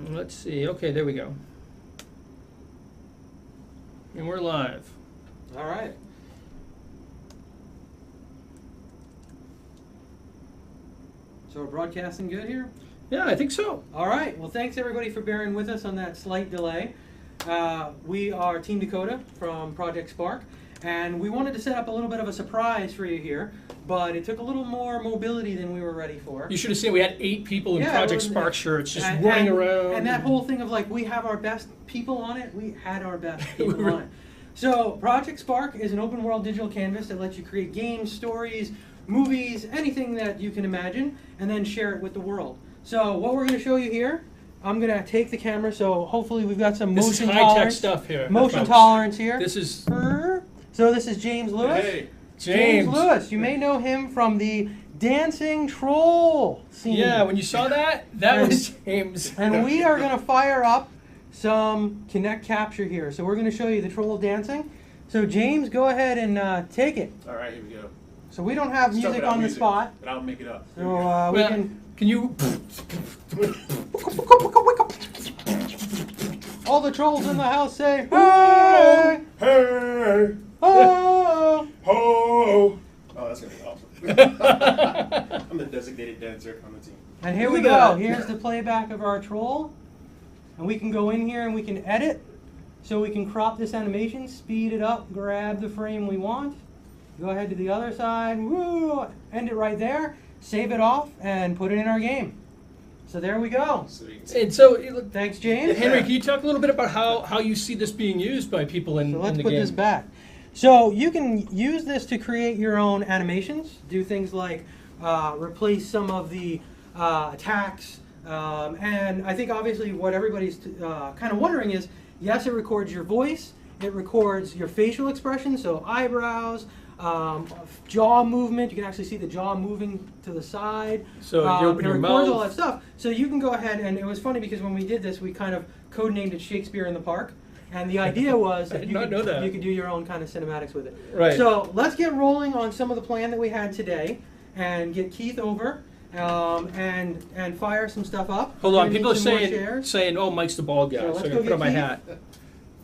Let's see. Okay, there we go. And we're live. All right. So we're broadcasting good here? Yeah, I think so. All right. Well, thanks everybody for bearing with us on that slight delay. We are Team Dakota from Project Spark, and we wanted to set up a little bit of a surprise for you here, but it took a little more mobility than we were ready for. You should have seen we had 8 people in Project Spark shirts just running around. And that whole thing of like, we have our best people on it, we had our best people on it. So Project Spark is an open world digital canvas that lets you create games, stories, movies, anything that you can imagine, and then share it with the world. So what we're going to show you here, I'm going to take the camera, so hopefully we've got some motion tolerance. This is high-tech stuff here. Motion tolerance here. This is... So this is James Lewis. Hey, James Lewis. You may know him from the dancing troll scene. Yeah, when you saw that, that was James. And we are going to fire up some Kinect capture here. So we're going to show you the troll dancing. So James, go ahead and take it. All right, here we go. So we don't have music on the spot. But I'll make it up. So we can... Can you... All the trolls in the house say, hey! Hey! Oh! Ho! Oh, that's going to be awesome. I'm the designated dancer on the team. And here we go. Here's the playback of our troll. And we can go in here and we can edit. So we can crop this animation, speed it up, grab the frame we want. Go ahead to the other side. Woo! End it right there. Save it off and put it in our game. So there we go. Sweet. And so, thanks, James. Henry, can you talk a little bit about how you see this being used by people in the game? So let's put this back. So you can use this to create your own animations. Do things like replace some of the attacks. And I think obviously what everybody's kind of wondering is, yes, it records your voice. It records your facial expression, so eyebrows, jaw movement. You can actually see the jaw moving to the side. So you open your mouth. It records all that stuff. So you can go ahead, and it was funny because when we did this, we kind of codenamed it Shakespeare in the Park. And the idea was that you could do your own kind of cinematics with it. Right. So let's get rolling on some of the plan that we had today and get Keith over and fire some stuff up. Hold on, people are saying, oh, Mike's the bald guy, so I'm going to put on my hat.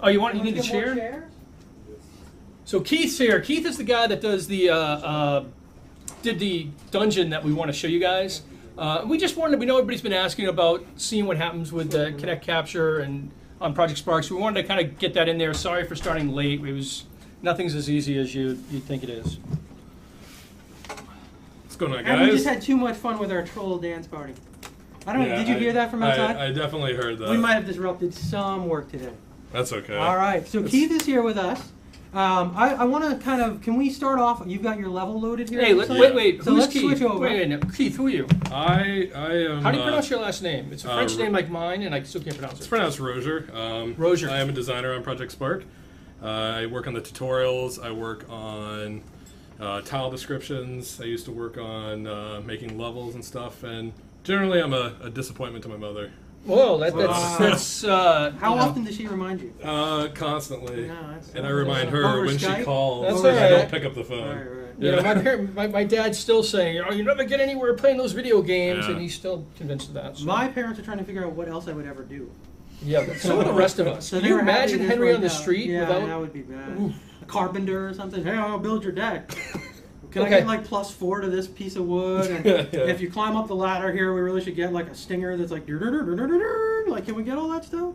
Oh, you need a chair? So Keith's here. Keith is the guy that does the did the dungeon that we want to show you guys. We know everybody's been asking about seeing what happens with the Kinect capture and on Project Spark, so we wanted to kind of get that in there. Sorry for starting late. Nothing's as easy as you think it is. What's going on, guys? And we just had too much fun with our troll dance party. I don't know. Did you hear that from outside? I definitely heard that. We might have disrupted some work today. That's okay. All right. So Keith is here with us. I want to kind of, can we start off? You've got your level loaded here. Hey, wait. So who's let's Keith? switch over. Wait, Keith, who are you? I am. How do you pronounce your last name? It's a French name like mine, and I still can't pronounce it. It's pronounced Rozier. Rozier. I am a designer on Project Spark. I work on the tutorials. I work on tile descriptions. I used to work on making levels and stuff. And generally, I'm a disappointment to my mother. Whoa, that's how often does she remind you? Constantly. No, and I remind her when Skype? she calls. That's I right. don't pick up the phone. Right. Yeah, my dad's still saying, "Oh, you never get anywhere playing those video games," and he's still convinced of that. So. My parents are trying to figure out what else I would ever do. Yeah, but so are the rest of us. So Can you imagine Henry on the street without? Yeah, that would be bad. Oof. A carpenter or something. Hey, I'll build your deck. Can I get like +4 to this piece of wood? And if you climb up the ladder here, we really should get like a stinger that's like, like, can we get all that stuff?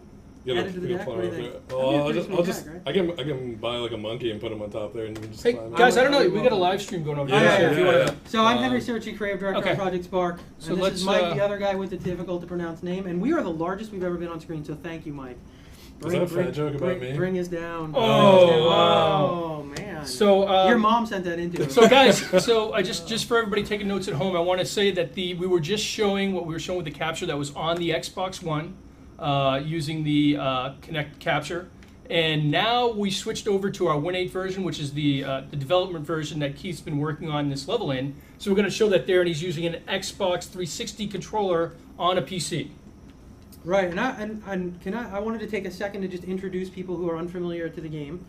Add it to the deck. What do you think? I can buy like a monkey and put him on top there, and you can just climb guys, out. I don't know. We got a live stream going over Yeah, here. So I'm Henry Searchy, creative director of Project Spark. So this is Mike, the other guy with the difficult to pronounce name, and we are the largest we've ever been on screen. So thank you, Mike. Was that a fat joke about me? Bring us down. Oh, man. So your mom sent that into us. So guys, I just for everybody taking notes at home, I want to say that we were just showing what we were showing with the capture that was on the Xbox One using the Kinect capture, and now we switched over to our 1.8 version, which is the development version that Keith's been working on this level in. So we're going to show that there, and he's using an Xbox 360 controller on a PC. Right, and I wanted to take a second to just introduce people who are unfamiliar to the game.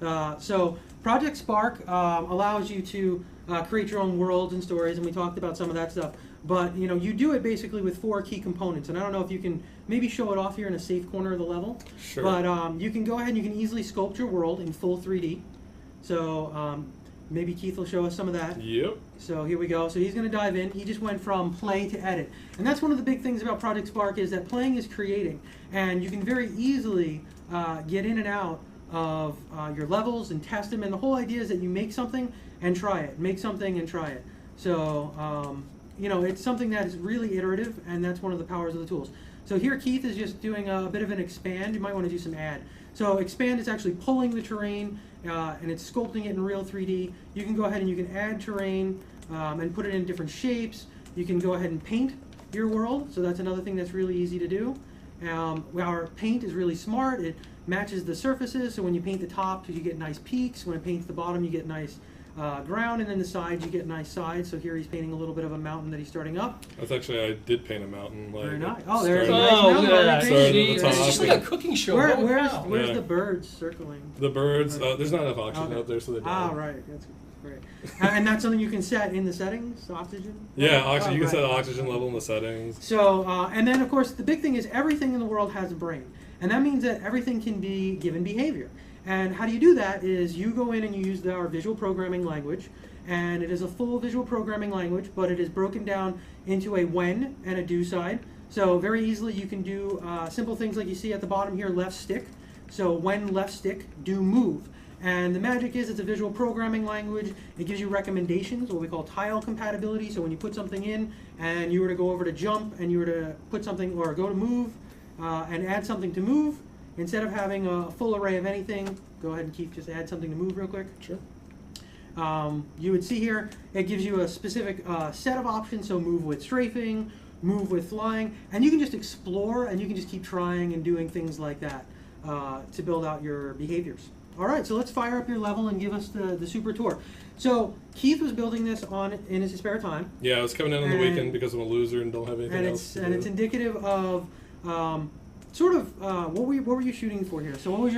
So Project Spark allows you to create your own worlds and stories, and we talked about some of that stuff. But you do it basically with 4 key components, and I don't know if you can maybe show it off here in a safe corner of the level. Sure. But you can go ahead and you can easily sculpt your world in full 3D. So maybe Keith will show us some of that. Yep. So here we go. So he's going to dive in. He just went from play to edit. And that's one of the big things about Project Spark is that playing is creating. And you can very easily get in and out of your levels and test them. And the whole idea is that you make something and try it. Make something and try it. So, you know, it's something that is really iterative, and that's one of the powers of the tools. So here Keith is just doing a bit of an expand. You might want to do some add. So expand is actually pulling the terrain, and it's sculpting it in real 3D. You can go ahead and you can add terrain and put it in different shapes. You can go ahead and paint your world. So that's another thing that's really easy to do. Our paint is really smart. It matches the surfaces. So when you paint the top, you get nice peaks. When it paints the bottom, you get nice ground, and then the sides, you get nice sides. So here he's painting a little bit of a mountain that he's starting up. That's actually, I did paint a mountain. Like, Very nice. Oh, there's a started- nice Oh, mountain look at already that. painted. See, It's just like a cooking show. Holy cow. Where's Yeah. the birds circling? The birds, there's not enough oxygen Okay. out there, so they die. Ah, right. That's great. And that's something you can set in the settings, oxygen? Yeah, oxygen. Oh, You can right. set the oxygen level in the settings. So, and then of course the big thing is everything in the world has a brain. And that means that everything can be given behavior. And how do you do that is you go in and you use our visual programming language. And it is a full visual programming language, but it is broken down into a when and a do side. So very easily you can do simple things like you see at the bottom here, left stick. So when left stick, do move. And the magic is it's a visual programming language. It gives you recommendations, what we call tile compatibility. So when you put something in and you were to go over to jump and you were to put something or go to move and add something to move, instead of having a full array of anything, go ahead and Keith, just add something to move real quick. Sure. You would see here, it gives you a specific set of options, so move with strafing, move with flying, and you can just explore and you can just keep trying and doing things like that to build out your behaviors. All right, so let's fire up your level and give us the super tour. So Keith was building this in his spare time. Yeah, I was coming in on the And- weekend because I'm a loser and don't have anything And else to it's do. indicative of sort of what were you shooting for here? So what was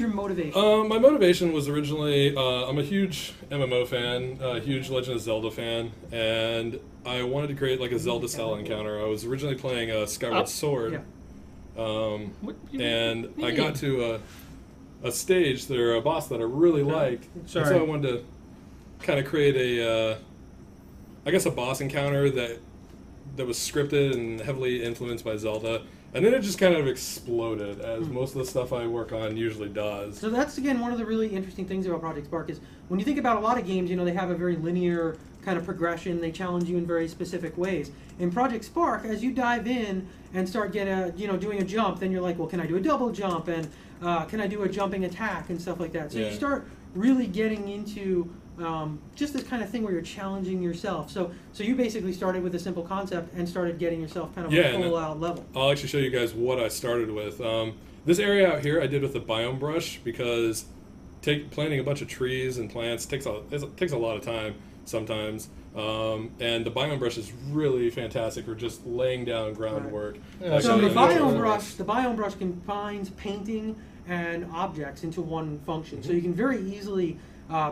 your motivation? My motivation was originally, I'm a huge MMO fan, a huge Legend of Zelda fan, and I wanted to create like a Zelda style encounter. I was originally playing Skyward Sword, Yeah. What you and I mean? got to a stage there, a boss that I really liked, and Sorry. so I wanted to kind of create I guess a boss encounter that was scripted and heavily influenced by Zelda. And then it just kind of exploded, as most of the stuff I work on usually does. So that's, again, one of the really interesting things about Project Spark is when you think about a lot of games, you know, they have a very linear kind of progression. They challenge you in very specific ways. In Project Spark, as you dive in and start doing a jump, then you're like, well, can I do a double jump? And can I do a jumping attack and stuff like that? So Yeah. you start really getting into just this kind of thing where you're challenging yourself. So you basically started with a simple concept and started getting yourself kind of Yeah, a and full out level. I'll actually show you guys what I started with. This area out here I did with the biome brush because planting a bunch of trees and plants takes a lot of time sometimes. And the biome brush is really fantastic for just laying down groundwork. Right. Like So I the did biome brush combines painting and objects into one function. So you can very easily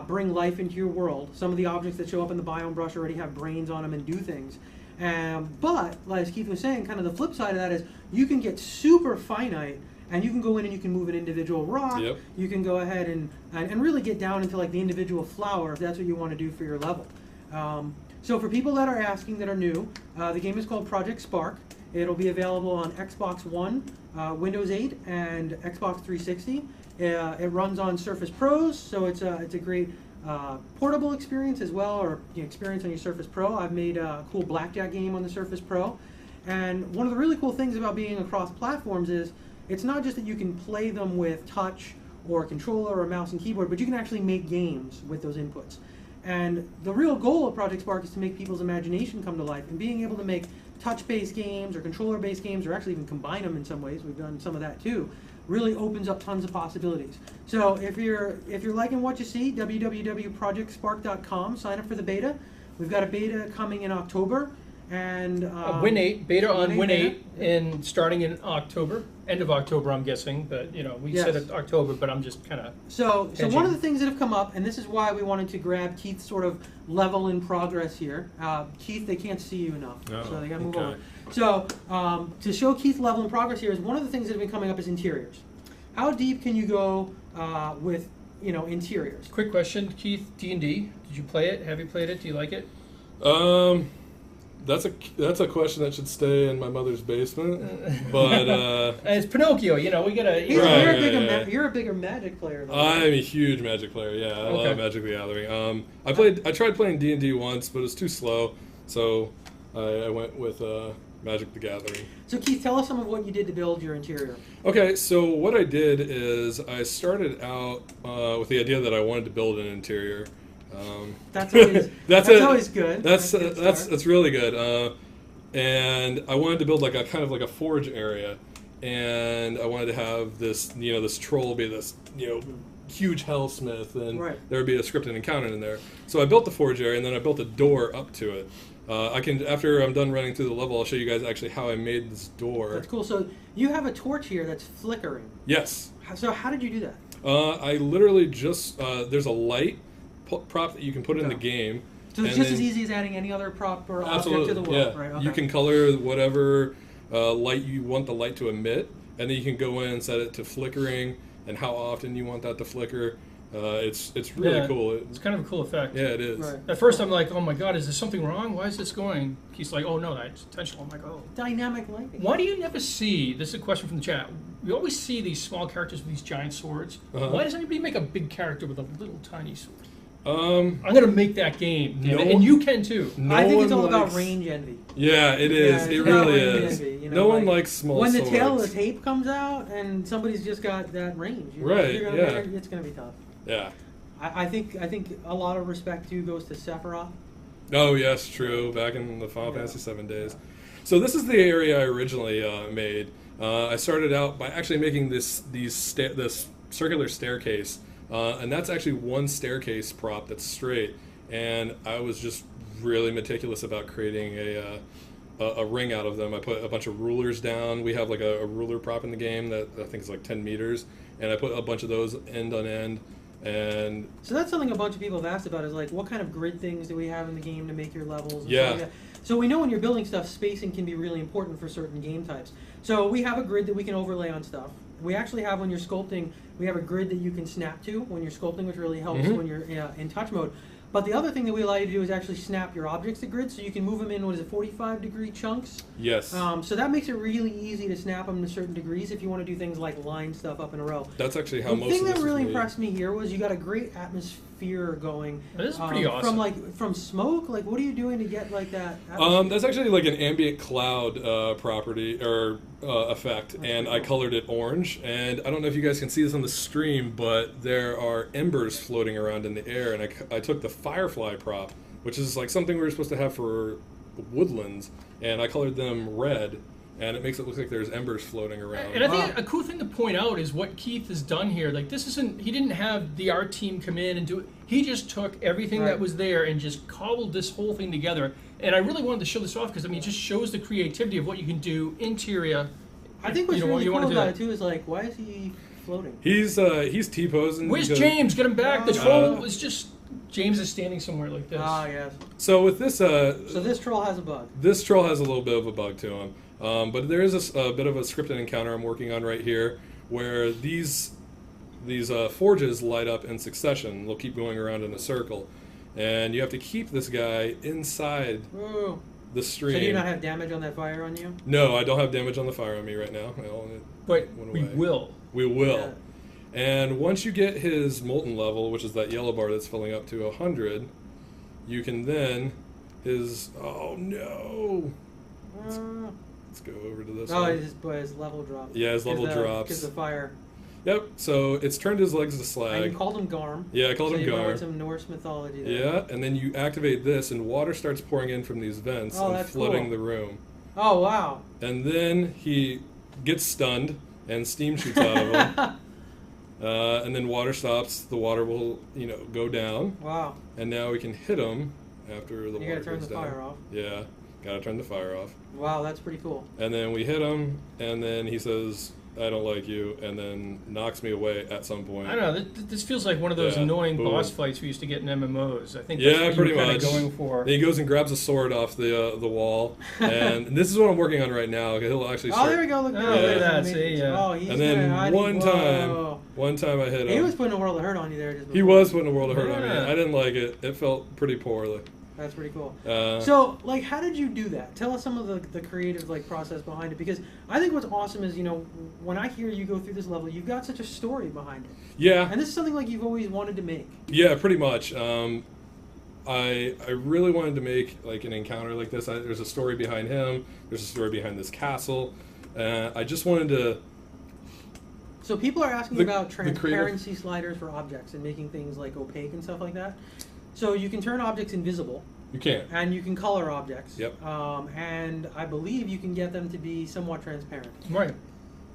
bring life into your world. Some of the objects that show up in the biome brush already have brains on them and do things. But, as Keith was saying, kind of the flip side of that is you can get super finite and you can go in and you can move an individual rock. Yep. You can go ahead and really get down into like the individual flower if that's what you want to do for your level. So for people that are asking that are new, the game is called Project Spark. It'll be available on Xbox One, Windows 8, and Xbox 360. It runs on Surface Pros, so it's a great portable experience as well, or experience on your Surface Pro. I've made a cool blackjack game on the Surface Pro. And one of the really cool things about being across platforms is it's not just that you can play them with touch or a controller or mouse and keyboard, but you can actually make games with those inputs. And the real goal of Project Spark is to make people's imagination come to life, and being able to make touch-based games or controller-based games, or actually even combine them in some ways, we've done some of that too, really opens up tons of possibilities. So if you're liking what you see, www.projectspark.com, sign up for the beta. We've got a beta coming in October, and Win 8, beta on Win 8, beta. and starting in October, end of October, I'm guessing. But we Yes. said it October, but I'm just kind of. So one of the things that have come up, and this is why we wanted to grab Keith's sort of level in progress here. Keith, they can't see you enough, so they got to move over. So to show Keith's level in progress here is one of the things that have been coming up is interiors. How deep can you go with interiors? Quick question, Keith. D&D. Did you play it? Have you played it? Do you like it? That's a question that should stay in my mother's basement. But it's Pinocchio. We gotta. You're a bigger Magic player. Though, I'm a huge Magic player. Yeah, I love Magic the Gathering. I tried playing D&D once, but it was too slow, so I went with Magic the Gathering. So Keith, tell us some of what you did to build your interior. Okay, so what I did is I started out with the idea that I wanted to build an interior. That's always good. That's really good. And I wanted to build like a kind of like a forge area, and I wanted to have this this troll be this huge hellsmith, and there would be a scripted encounter in there. So I built the forge area, and then I built a door up to it. After I'm done running through the level, I'll show you guys actually how I made this door. That's cool. So you have a torch here that's flickering. Yes. So how did you do that? I literally just there's a light prop that you can put in the game. So it's just as easy as adding any other prop or object to the world, right? Okay. You can color whatever light you want the light to emit, and then you can go in and set it to flickering and how often you want that to flicker. It's really cool. It's kind of a cool effect. Yeah, it is. Right. At first I'm like, oh my god, is there something wrong? Why is this going? He's like, oh no, that's intentional. I'm like, oh. Dynamic lighting. Why do you never see, this is a question from the chat, we always see these small characters with these giant swords. Why does anybody make a big character with a little tiny sword? I'm going to make that game, and you can too. I think it's all about range envy. Yeah, it is. It really is. Envy, no one likes small swords. When the tail of the tape comes out and somebody's just got that range, it's going to be tough. Yeah. I think a lot of respect too goes to Sephiroth. Oh yes, true. Back in the Final Fantasy VII days. So this is the area I originally made. I started out by actually making this circular staircase, and that's actually one staircase prop that's straight. And I was just really meticulous about creating a ring out of them. I put a bunch of rulers down. We have like a ruler prop in the game that I think is like 10 meters, and I put a bunch of those end on end. And so that's something a bunch of people have asked about is like, what kind of grid things do we have in the game to make your levels? And stuff like that. So we know when you're building stuff, spacing can be really important for certain game types. So we have a grid that we can overlay on stuff. We actually have, when you're sculpting, we have a grid that you can snap to when you're sculpting, which really helps when you're in touch mode. But the other thing that we allow you to do is actually snap your objects to grid, so you can move them in, 45-degree chunks? Yes. So that makes it really easy to snap them to certain degrees if you want to do things like line stuff up in a row. That's actually how most of this is The thing that really made. Impressed me here was you got a great atmosphere going. This is pretty awesome. From smoke, like what are you doing to get like that? That's actually like an ambient cloud property or effect, and I colored it orange. And I don't know if you guys can see this on the stream, but there are embers floating around in the air, and I took the firefly prop, which is like something we were supposed to have for woodlands, and I colored them red, and it makes it look like there's embers floating around. And I think a cool thing to point out is what Keith has done here. Like, this isn't, he didn't have the art team come in and do it. He just took everything that was there and just cobbled this whole thing together. And I really wanted to show this off because, I mean, it just shows the creativity of what you can do interior. I think what's really cool about it, too, is like, why is he floating? He's T-posing. Where's James? Get him back. The troll is just... James is standing somewhere like this. Ah, yes. So with this... so this troll has a bug. This troll has a little bit of a bug to him. But there is a bit of a scripted encounter I'm working on right here where these forges light up in succession. They'll keep going around in a circle. And you have to keep this guy inside the stream. So do you not have damage on that fire on you? No, I don't have damage on the fire on me right now. But we will. We will. Yeah. And once you get his molten level, which is that yellow bar that's filling up to 100, you can then oh no! Let's go over to this one. His level drops. Yeah, his level drops. Because of fire. Yep, so it's turned his legs to slag. And you called him Garm. Yeah, I called him Garm. So some Norse mythology there. Yeah, and then you activate this, and water starts pouring in from these vents and flooding the room. Oh, wow. And then he gets stunned, and steam shoots out of him. And then water stops. The water will, go down. Wow. And now we can hit him after the water goes down. You gotta turn the fire off. Yeah. Gotta turn the fire off. Wow, that's pretty cool. And then we hit him, and then he says, I don't like you, and then knocks me away at some point. I don't know. This feels like one of those annoying boom. boss fights we used to get in MMOs. I think that's what pretty you were kind much. of going for. Then he goes and grabs a sword off the wall, and this is what I'm working on right now. He'll actually start. Oh, there we go. Look Oh, look at that. See, Oh, he's and then gonna one time I hit him. He was putting a world of hurt on you there. Just He was putting a world of hurt on me. Yeah. I didn't like it. It felt pretty poorly. That's pretty cool. Uh, So, like, how did you do that? Tell us some of the creative, like, process behind it. Because I think what's awesome is, you know, when I hear you go through this level, you've got such a story behind it. Yeah. And this is something, like, you've always wanted to make. Yeah, pretty much. I really wanted to make like an encounter like this. There's a story behind him. There's a story behind this castle. I just wanted to. So people are asking The- about the creative- transparency sliders for objects and making things, like, opaque and stuff like that. So you can turn objects invisible. You can't. And you can color objects. Yep. And I believe you can get them to be somewhat transparent. Right.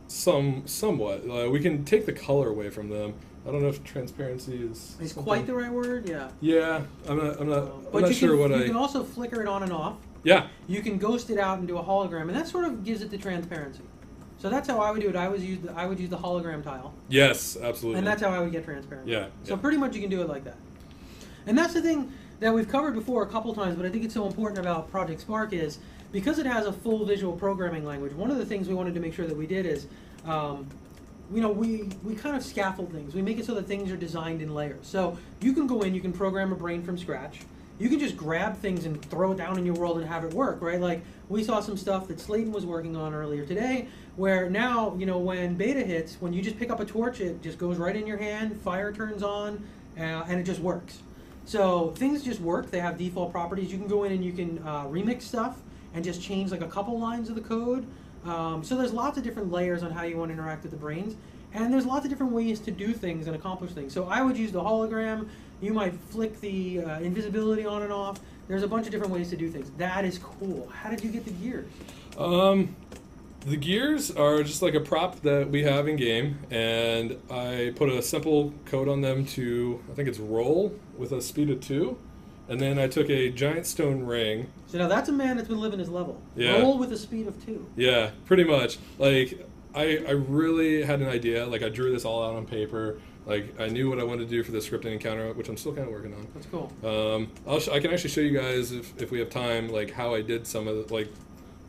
Somewhat. We can take the color away from them. I don't know if transparency is. Is something- quite the right word? Yeah. Yeah, I'm not But you sure can, what you can also flicker it on and off. Yeah. You can ghost it out and do a hologram, and that sort of gives it the transparency. So that's how I would do it. I would use the hologram tile, Yes, absolutely. and that's how I would get transparency. Yeah. So yeah. pretty much you can do it like that. And that's the thing that we've covered before a couple times, but I think it's so important about Project Spark is because it has a full visual programming language. One of the things we wanted to make sure that we did is, we kind of scaffold things. We make it so that things are designed in layers. So you can go in, you can program a brain from scratch. You can just grab things and throw it down in your world and have it work, right? Like we saw some stuff that Slayton was working on earlier today, where now, you know, when beta hits, when you just pick up a torch, it just goes right in your hand, fire turns on, and it just works. So things just work. They have default properties. You can go in and you can remix stuff and just change like a couple lines of the code. So there's lots of different layers on how you want to interact with the brains. And there's lots of different ways to do things and accomplish things. So I would use the hologram. You might flick the invisibility on and off. There's a bunch of different ways to do things. That is cool. How did you get the gears? The gears are just like a prop that we have in game, and I put a simple code on them to, I think it's roll with a speed of 2, and then I took a giant stone ring. So now that's a man that's been living his level. Yeah. Roll with a speed of 2. Yeah, pretty much. Like I really had an idea. Like I drew this all out on paper. Like I knew what I wanted to do for the scripting encounter, which I'm still kind of working on. That's cool. I can actually show you guys if we have time, like how I did some of the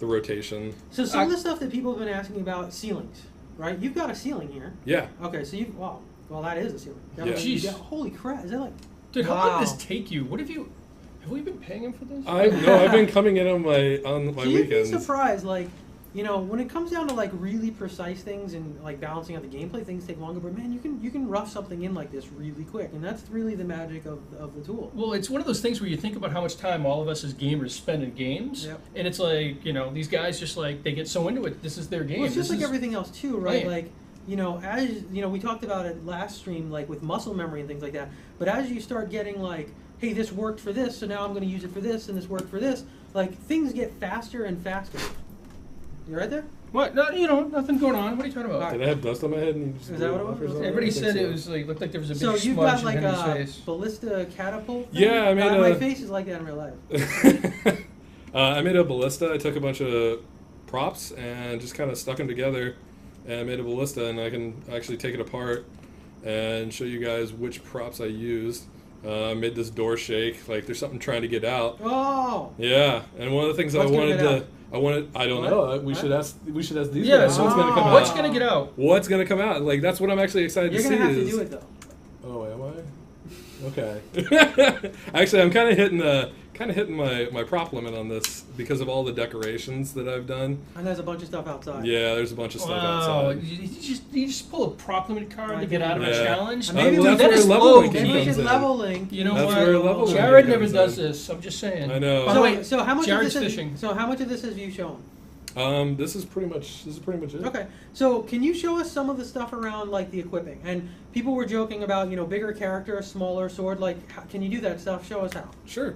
rotation. So some of the stuff that people have been asking about, ceilings, right? You've got a ceiling here. Yeah. Okay, so you've, well, that is a ceiling. That Yeah. was- Jeez. holy crap, is that like... Dude, how Wow. did this take you? Have we been paying him for this? I've been coming in on my So you'd be weekends. surprised, like, you know, when it comes down to like really precise things and like balancing out the gameplay, things take longer. But man, you can rough something in like this really quick, and that's really the magic of the tool. Well, it's one of those things where you think about how much time all of us as gamers spend in games, Yep. and it's like, you know, these guys just like, they get so into it. This is their game. Well, it's just This like is- everything else too, right? Right. Like, you know, as you know, we talked about it last stream, like with muscle memory and things like that. But as you start getting like, hey, this worked for this, so now I'm going to use it for this, and this worked for this. Like things get faster and faster. You right there? What? No, you know, nothing going on. What are you talking about? All right. Did I have dust on my head? And you just Is that blew what it off or was? something? Everybody I think said so. it was like, looked like there was a big So you've smudge got like in Henry's a face. ballista catapult thing? Yeah, I made my a- face is like that in real life. I made a ballista. I took a bunch of props and just kind of stuck them together and made a ballista, and I can actually take it apart and show you guys which props I used. I made this door shake, like there's something trying to get out. Oh! Yeah, and one of the things What's I gonna wanted get to, out? I don't What? know. We What? should ask these Yeah, guys. so What's gonna come out? What's going to get out? What's gonna come out? Like that's what I'm actually excited You're to going see. to have to is, do it though. Oh, am I? Okay. Actually, I'm kind of hitting my prop limit on this because of all the decorations that I've done. And there's a bunch of stuff outside. Yeah, there's a bunch of stuff Wow, outside. you just pull a prop limit card I to get think out of you a do. challenge. And maybe well, we- that's that is where level low linking Maybe we comes should in. level link. You know That's what? where level linking Jared never comes does in. this. I'm just saying. I know. By the way, So how much Jared's of this fishing. So how much of this have you shown? This is pretty much it. Okay, so can you show us some of the stuff around like the equipping? And people were joking about, you know, bigger character, smaller sword. Like, can you do that stuff? Show us how. Sure.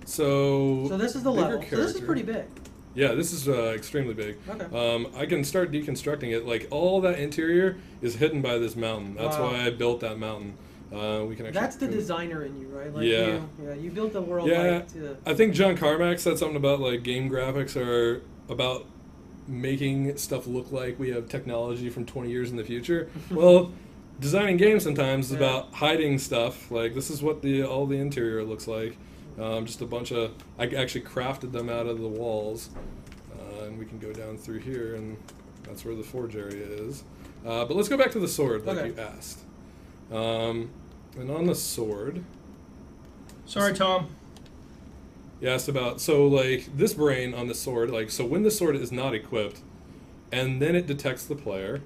So So this is the bigger level. So this is character. pretty big. Yeah, this is extremely big. Okay. I can start deconstructing it. Like all that interior is hidden by this mountain. That's Wow. why I built that mountain. We can actually. That's the designer in you, right? Like Yeah. You built the world. Yeah, Like, I think John Carmack said something about like game graphics are about making stuff look like we have technology from 20 years in the future. Well, designing games sometimes is about hiding stuff. Like this is what all the interior looks like. Just a bunch of. I actually crafted them out of the walls, and we can go down through here, and that's where the forge area is. But let's go back to the sword, like you asked. And on the sword. Sorry, Tom. You asked about, so like this brain on the sword, like, so when the sword is not equipped and then it detects the player,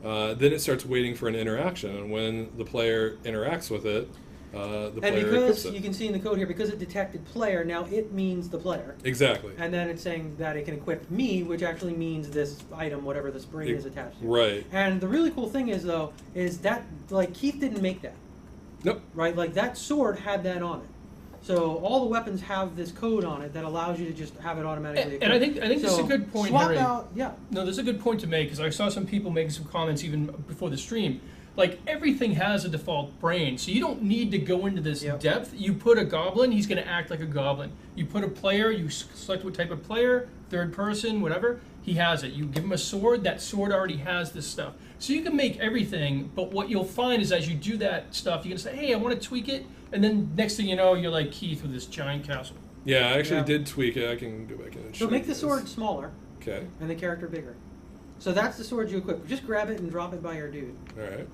then it starts waiting for an interaction. And when the player interacts with it, the player and equips because it. you can see in the code here, because it detected player, now it means the player. Exactly. And then it's saying that it can equip me, which actually means this item, whatever this brain is attached to. Right. And the really cool thing is, though, is that, like, Keith didn't make that. Nope. Right? Like, that sword had that on it. So all the weapons have this code on it that allows you to just have it automatically equipped. And I think this is a good point, swap Henry. out, No, this is a good point to make, because I saw some people making some comments even before the stream. Like, everything has a default brain, so you don't need to go into this depth. You put a goblin, he's going to act like a goblin. You put a player, you select what type of player, third person, whatever, he has it. You give him a sword, that sword already has this stuff. So you can make everything, but what you'll find is as you do that stuff, you're going to say, hey, I want to tweak it, and then next thing you know, you're like Keith with this giant castle. Yeah, I actually did tweak it. I can go back in and show So make you the this. sword smaller. Okay. And the character bigger. So that's the sword you equip. Just grab it and drop it by your dude. All right.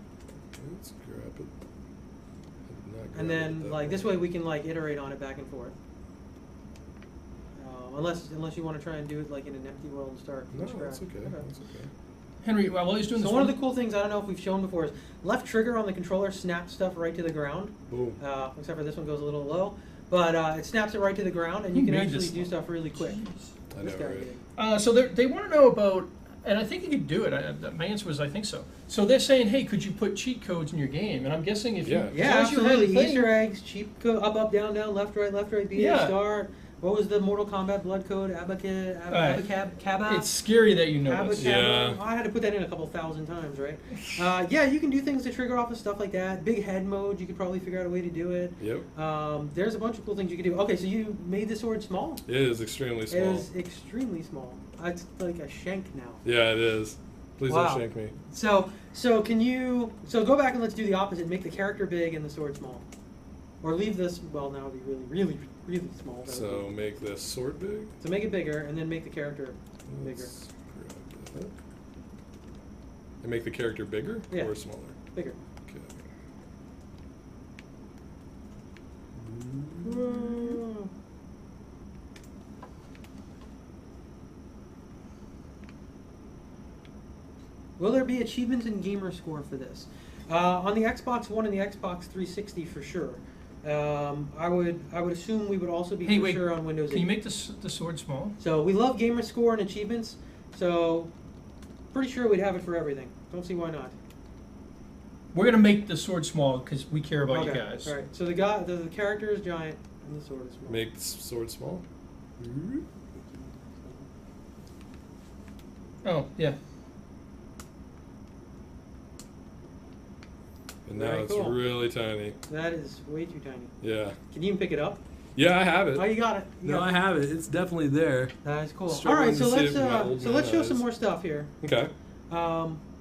Let's grab it. I did not grab And it then, that like, way. this way we can, like, iterate on it back and forth. Unless you want to try and do it, like, in an empty world and start No, from scratch. that's okay. That's okay. Henry, while he's doing this, So one of the cool things, I don't know if we've shown before, is left trigger on the controller snaps stuff right to the ground. Boom. Except for this one goes a little low. But it snaps it right to the ground, and you Who can made actually this do one? stuff really quick. I This know, guy right? did. So they want to know about, and I think you could do it. My answer was I think so. So they're saying, hey, could you put cheat codes in your game? And I'm guessing if you, Yeah, as you had absolutely. the thing- Easter eggs, cheap code, up, down, left, right, B, Yeah. start. What was the Mortal Kombat blood code? Abacab? It's scary that you know this. Yeah. I had to put that in a couple thousand times, right? Yeah, you can do things to trigger off of stuff like that. Big head mode, you could probably figure out a way to do it. Yep. There's a bunch of cool things you can do. Okay, so you made the sword small? It is extremely small. It is extremely small. It's like a shank now. Yeah, it is. Please Wow. don't shank me. So can you? So go back and let's do the opposite. Make the character big and the sword small, or leave this. Well, now it'd be really small. So make this sword big. So make it bigger and then make the character bigger. Let's grab that. And make the character bigger or smaller? Bigger. Okay. Will there be achievements and gamer score for this? On the Xbox One and the Xbox 360 for sure. I would assume we would also be Hey, for wait, sure on Windows 8. Can you make the sword small? So we love gamer score and achievements. So pretty sure we'd have it for everything. Don't see why not. We're gonna make the sword small because we care about you guys. All right. So the character is giant and the sword is small. Make the sword small. Oh yeah. And now Very it's cool. really tiny. That is way too tiny. Yeah. Can you even pick it up? Yeah, I have it. Oh, you got it. I have it. It's definitely there. That is cool. All Struggling right, so to see let's it with my old let's show man some eyes. more stuff here. Okay.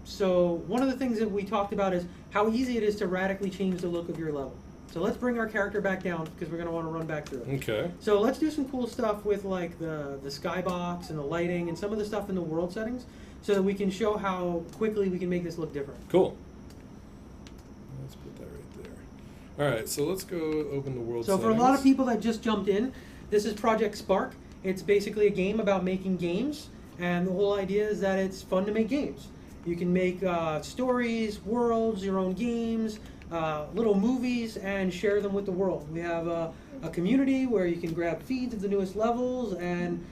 So one of the things that we talked about is how easy it is to radically change the look of your level. So let's bring our character back down because we're going to want to run back through it. Okay. So let's do some cool stuff with like the skybox and the lighting and some of the stuff in the world settings so that we can show how quickly we can make this look different. Cool. Let's put that right there. All right, so let's go open the world So settings. for a lot of people that just jumped in, this is Project Spark. It's basically a game about making games, and the whole idea is that it's fun to make games. You can make stories, worlds, your own games, little movies, and share them with the world. We have a community where you can grab feeds of the newest levels and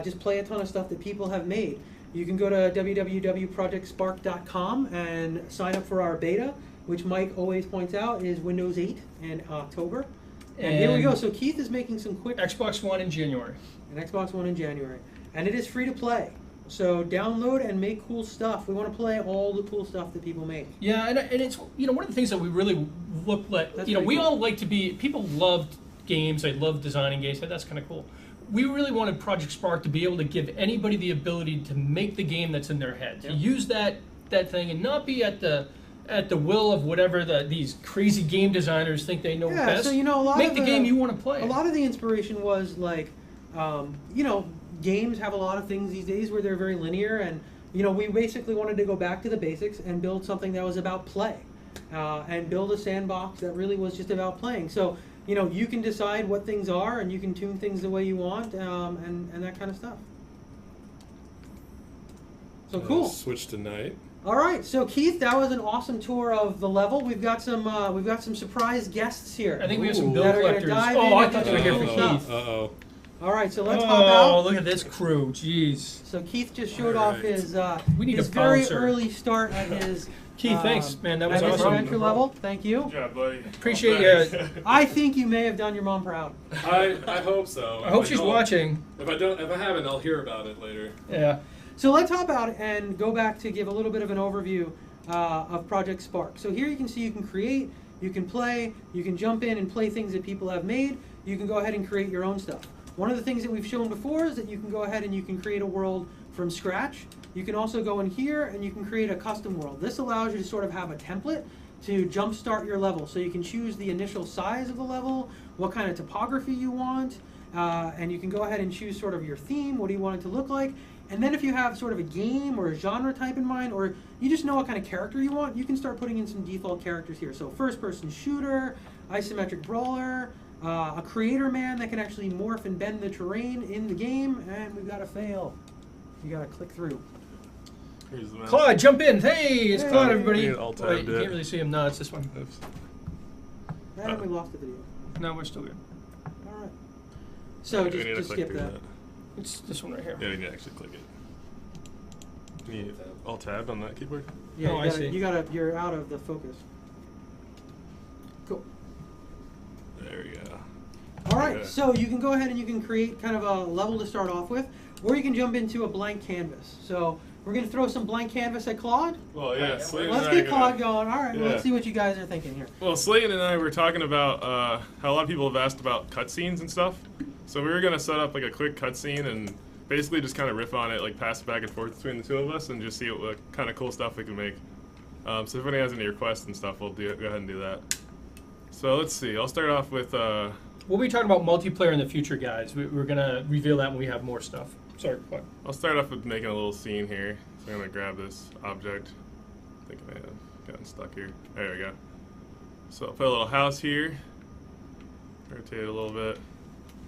just play a ton of stuff that people have made. You can go to www.projectspark.com and sign up for our beta, which Mike always points out is Windows 8 in October. And here we go. So Keith is making some quick... Xbox One in January. An Xbox One in January. And it is free to play. So download and make cool stuff. We want to play all the cool stuff that people make. Yeah, and it's one of the things that we really look like. That's We pretty cool. all like to be. People love games. They love designing games. That's kind of cool. We really wanted Project Spark to be able to give anybody the ability to make the game that's in their head. To use that thing and not be at the will of whatever these crazy game designers think they know best. So a lot make of the game you want to play. A lot of the inspiration was like, games have a lot of things these days where they're very linear, and we basically wanted to go back to the basics and build something that was about play, and build a sandbox that really was just about playing. So you can decide what things are, and you can tune things the way you want, and that kind of stuff. So cool. Switch to night. All right, so Keith, that was an awesome tour of the level. We've got some surprise guests here. I think we have some bill that are gonna collectors. dive Oh, I into thought they were here for cool Keith. stuff. Uh-oh. All right, so let's hop Oh, out. look at this crew. Jeez. So Keith just showed All off right. his We need his a very bouncer. early start at his Keith, thanks, man. That was at his awesome. adventure level. Thank you. Good job, buddy. Appreciate you. I think you may have done your mom proud. I hope so. I hope If she's don't- watching. If I haven't, I'll hear about it later. Yeah. So let's hop out and go back to give a little bit of an overview of Project Spark. So here you can see you can create, you can play, you can jump in and play things that people have made. You can go ahead and create your own stuff. One of the things that we've shown before is that you can go ahead and you can create a world from scratch. You can also go in here and you can create a custom world. This allows you to sort of have a template to jumpstart your level. So you can choose the initial size of the level, what kind of topography you want, and you can go ahead and choose sort of your theme, what do you want it to look like. And then if you have sort of a game or a genre type in mind, or you just know what kind of character you want, you can start putting in some default characters here. So first-person shooter, isometric brawler, a creator man that can actually morph and bend the terrain in the game, and we've got to fail. You got to click through. Here's the mouse. Claude, jump in. Hey, it's Hey. Claude, everybody. Yeah, I'll tab Wait, you it. can't really see him. No, it's this one. Oops. And we lost the video. No, we're still good. All right. So We need to just click skip through that. It's this one right here. Yeah, you need to actually click it. You need alt tab on that keyboard? Yeah, Oh, I see. you're out of the focus. Cool. There we go. All right, Yeah. so you can go ahead and you can create kind of a level to start off with, or you can jump into a blank canvas. So we're going to throw some blank canvas at Claude. Well, yeah, Slate Let's and I get are Claude gonna- going. All right, well, Yeah. let's see what you guys are thinking here. Well, Slayton and I were talking about how a lot of people have asked about cutscenes and stuff. So we were gonna set up like a quick cutscene and basically just kind of riff on it, like pass it back and forth between the two of us, and just see what kind of cool stuff we can make. So if anybody has any requests and stuff, we'll go ahead and do that. So let's see. I'll start off with. We'll be talking about multiplayer in the future, guys. We're going to reveal that when we have more stuff. Sorry, Claude. I'll start off with making a little scene here. So I'm gonna grab this object. I think I may have gotten stuck here. There we go. So I'll put a little house here. Rotate it a little bit.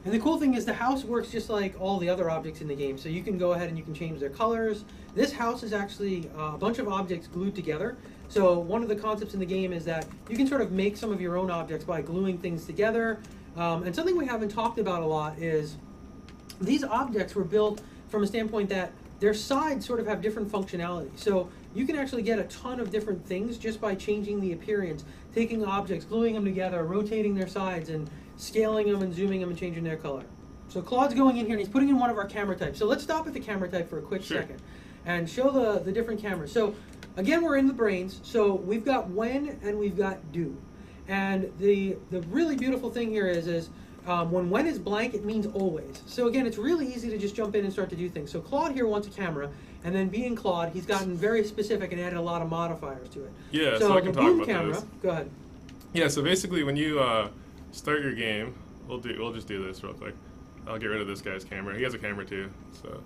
And the cool thing is the house works just like all the other objects in the game. So you can go ahead and you can change their colors. This house is actually a bunch of objects glued together. So one of the concepts in the game is that you can sort of make some of your own objects by gluing things together. And something we haven't talked about a lot is these objects were built from a standpoint that their sides sort of have different functionality. So you can actually get a ton of different things just by changing the appearance, taking objects, gluing them together, rotating their sides, and scaling them and zooming them and changing their color. So Claude's going in here and he's putting in one of our camera types. So let's stop at the camera type for a quick Sure. second and show the different cameras. So again, we're in the brains. So we've got when and we've got do. And the really beautiful thing here is when is blank, it means always. So again, it's really easy to just jump in and start to do things. So Claude here wants a camera, and then being Claude, he's gotten very specific and added a lot of modifiers to it. Yeah, so I can the talk boom about camera, those. go ahead. Yeah, so basically when you start your game, we'll just do this real quick. I'll get rid of this guy's camera. He has a camera too. So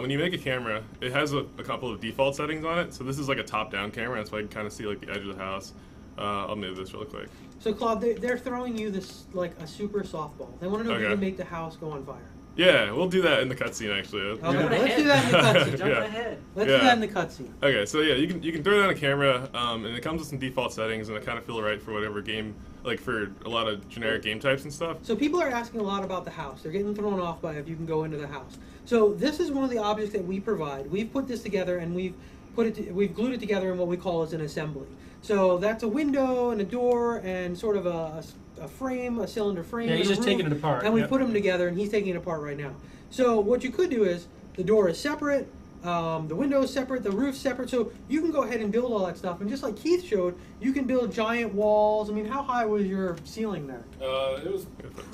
when you make a camera, it has a couple of default settings on it. So this is like a top-down camera. That's why I can kind of see like the edge of the house. I'll move this really quick. So Claude, they're throwing you this like a super softball. They want to know if you Okay. can make the house go on fire. Yeah, we'll do that in the cutscene actually. Okay, let's do that in the cutscene. Jump Yeah. ahead. Let's Yeah. do that in the cutscene. Okay, so yeah, you can throw down a camera, and it comes with some default settings, and it kind of feel right for whatever game, like for a lot of generic game types and stuff. So people are asking a lot about the house. They're getting thrown off by if you can go into the house. So this is one of the objects that we provide. We've put this together and we've glued it together in what we call as an assembly. So that's a window and a door and sort of a frame, a cylinder frame. Yeah, he's and a just roof, taking it apart. And we Yep. put them together, and he's taking it apart right now. So what you could do is the door is separate. The windows separate, the roof's separate, so you can go ahead and build all that stuff. And just like Keith showed, you can build giant walls. I mean, how high was your ceiling there? It was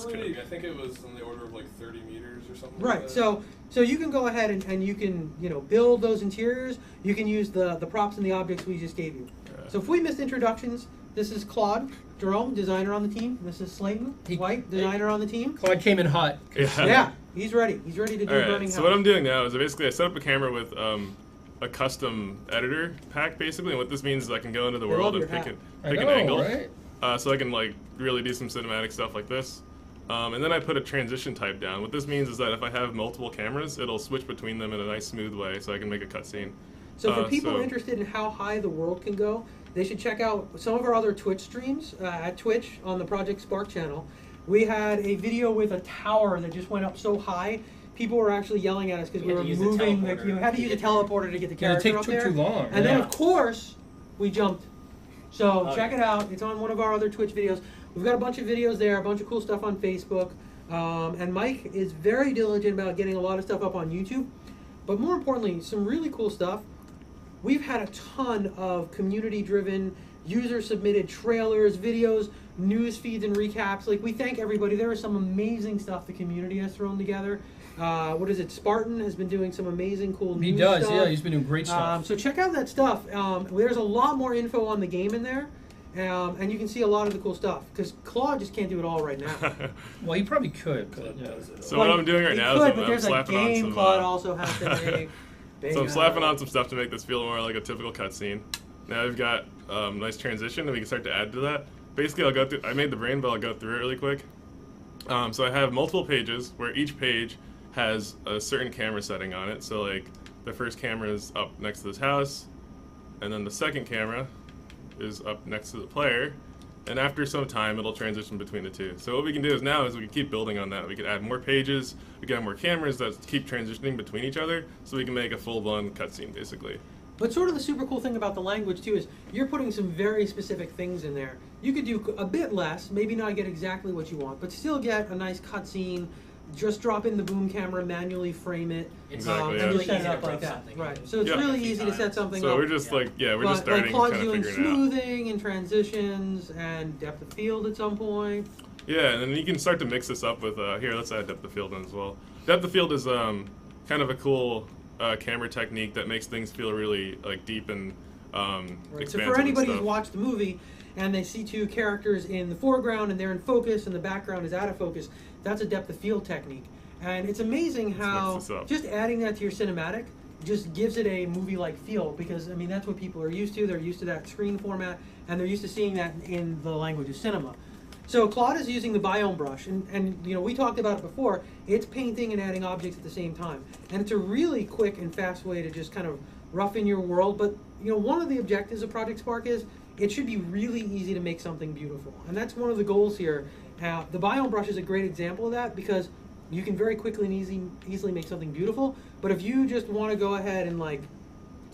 pretty. I think it was on the order of like 30 meters or something. Right. Like that. So you can go ahead and you can build those interiors. You can use the props and the objects we just gave you. So if we missed introductions, this is Claude Jerome, designer on the team. This is Slayton White, designer on the team. Claude came in hot. Yeah, he's ready. He's ready to do Burning House. So what I'm doing now is basically I set up a camera with a custom editor pack basically, and what this means is I can go into the world and pick an angle, right? So I can like really do some cinematic stuff like this. And then I put a transition type down. What this means is that if I have multiple cameras, it'll switch between them in a nice smooth way, so I can make a cutscene. So for people interested in how high the world can go, they should check out some of our other Twitch streams at Twitch on the Project Spark channel. We had a video with a tower that just went up so high, people were actually yelling at us because we were moving. You had to use a teleporter to get the character up there. It took too long. And then of course we jumped. So check it out. It's on one of our other Twitch videos. We've got a bunch of videos there, a bunch of cool stuff on Facebook. And Mike is very diligent about getting a lot of stuff up on YouTube. But more importantly, some really cool stuff. We've had a ton of community-driven, user-submitted trailers, videos, news feeds, and recaps. Like, we thank everybody. There is some amazing stuff the community has thrown together. What is it? Spartan has been doing some amazing, cool news stuff. He does, yeah. He's been doing great stuff. So check out that stuff. There's a lot more info on the game in there. And you can see a lot of the cool stuff because Claude just can't do it all right now. Well, he probably could. So what I'm doing right now is I'm slapping on some. Claude also has to make. So I'm slapping on some stuff to make this feel more like a typical cutscene. Now we've got nice transition, and we can start to add to that. Basically, I'll go through. I made the brain, but I'll go through it really quick. So I have multiple pages where each page has a certain camera setting on it. So like the first camera is up next to this house, and then the second camera is up next to the player, and after some time it'll transition between the two. So what we can do is now is we can keep building on that. We can add more pages, we can have more cameras that keep transitioning between each other, so we can make a full-blown cutscene basically. But sort of the super cool thing about the language too is you're putting some very specific things in there. You could do a bit less, maybe not get exactly what you want, but still get a nice cutscene. Just drop in the boom camera, manually frame it, Exactly, and yeah. just set it up like that. Right. So it's really easy to set something up. So we're just we're just starting Claude's kind of doing figuring it out. smoothing and transitions and depth of field at some point. Yeah, and then you can start to mix this up with here. Let's add depth of field in as well. Depth of field is kind of a cool camera technique that makes things feel really like deep and expansive. So for anybody and who's watched the movie and they see two characters in the foreground and they're in focus and the background is out of focus, that's a depth of field technique. And it's amazing how just adding that to your cinematic just gives it a movie-like feel because, I mean, that's what people are used to. They're used to that screen format, and they're used to seeing that in the language of cinema. So Claude is using the biome brush, and we talked about it before. It's painting and adding objects at the same time. And it's a really quick and fast way to just kind of roughen your world. But, one of the objectives of Project Spark is it should be really easy to make something beautiful. And that's one of the goals here. The biome brush is a great example of that because you can very quickly and easily make something beautiful. But if you just want to go ahead and like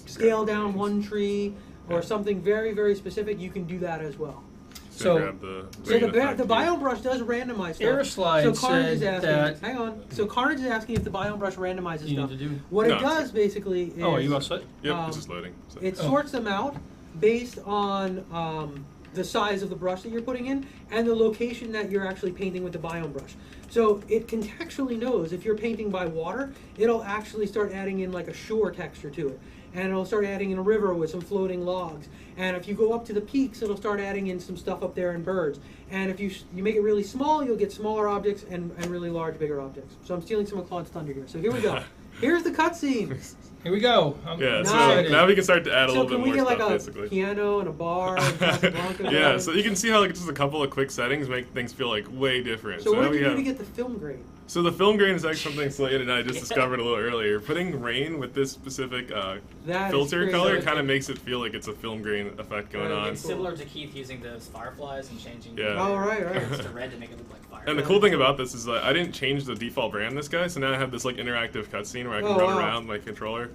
scale down one tree or something very, very specific, you can do that as well. So the biome brush does randomize stuff. Airslide So Carnage is asking. that Hang on. So Carnage is asking if the biome brush randomizes you stuff. need to do. What it does basically is. Oh, are you outside? Yep, it's just loading. So. It sorts them out based on the size of the brush that you're putting in and the location that you're actually painting with the biome brush. So it contextually knows if you're painting by water, it'll actually start adding in like a shore texture to it. And it'll start adding in a river with some floating logs. And if you go up to the peaks, it'll start adding in some stuff up there and birds. And if you make it really small, you'll get smaller objects and really large, bigger objects. So I'm stealing some of Claude's thunder here. So here we go. Here's the cutscene. Here we go. So now we can start to add a little bit more stuff, So can we get like basically. a piano and a bar and Casablanca? Yeah, so you can see how like just a couple of quick settings make things feel like way different. So what did you do to get the film grain? So the film grain is actually something Slate and I just discovered a little earlier. Putting rain with this specific filter color kind of makes it feel like it's a film grain effect going on. It's similar to Keith using those fireflies and changing the reds to red to make it look like fireflies. And the cool thing about this is that I didn't change the default brand of this guy, so now I have this like interactive cutscene where I can run around with my controller.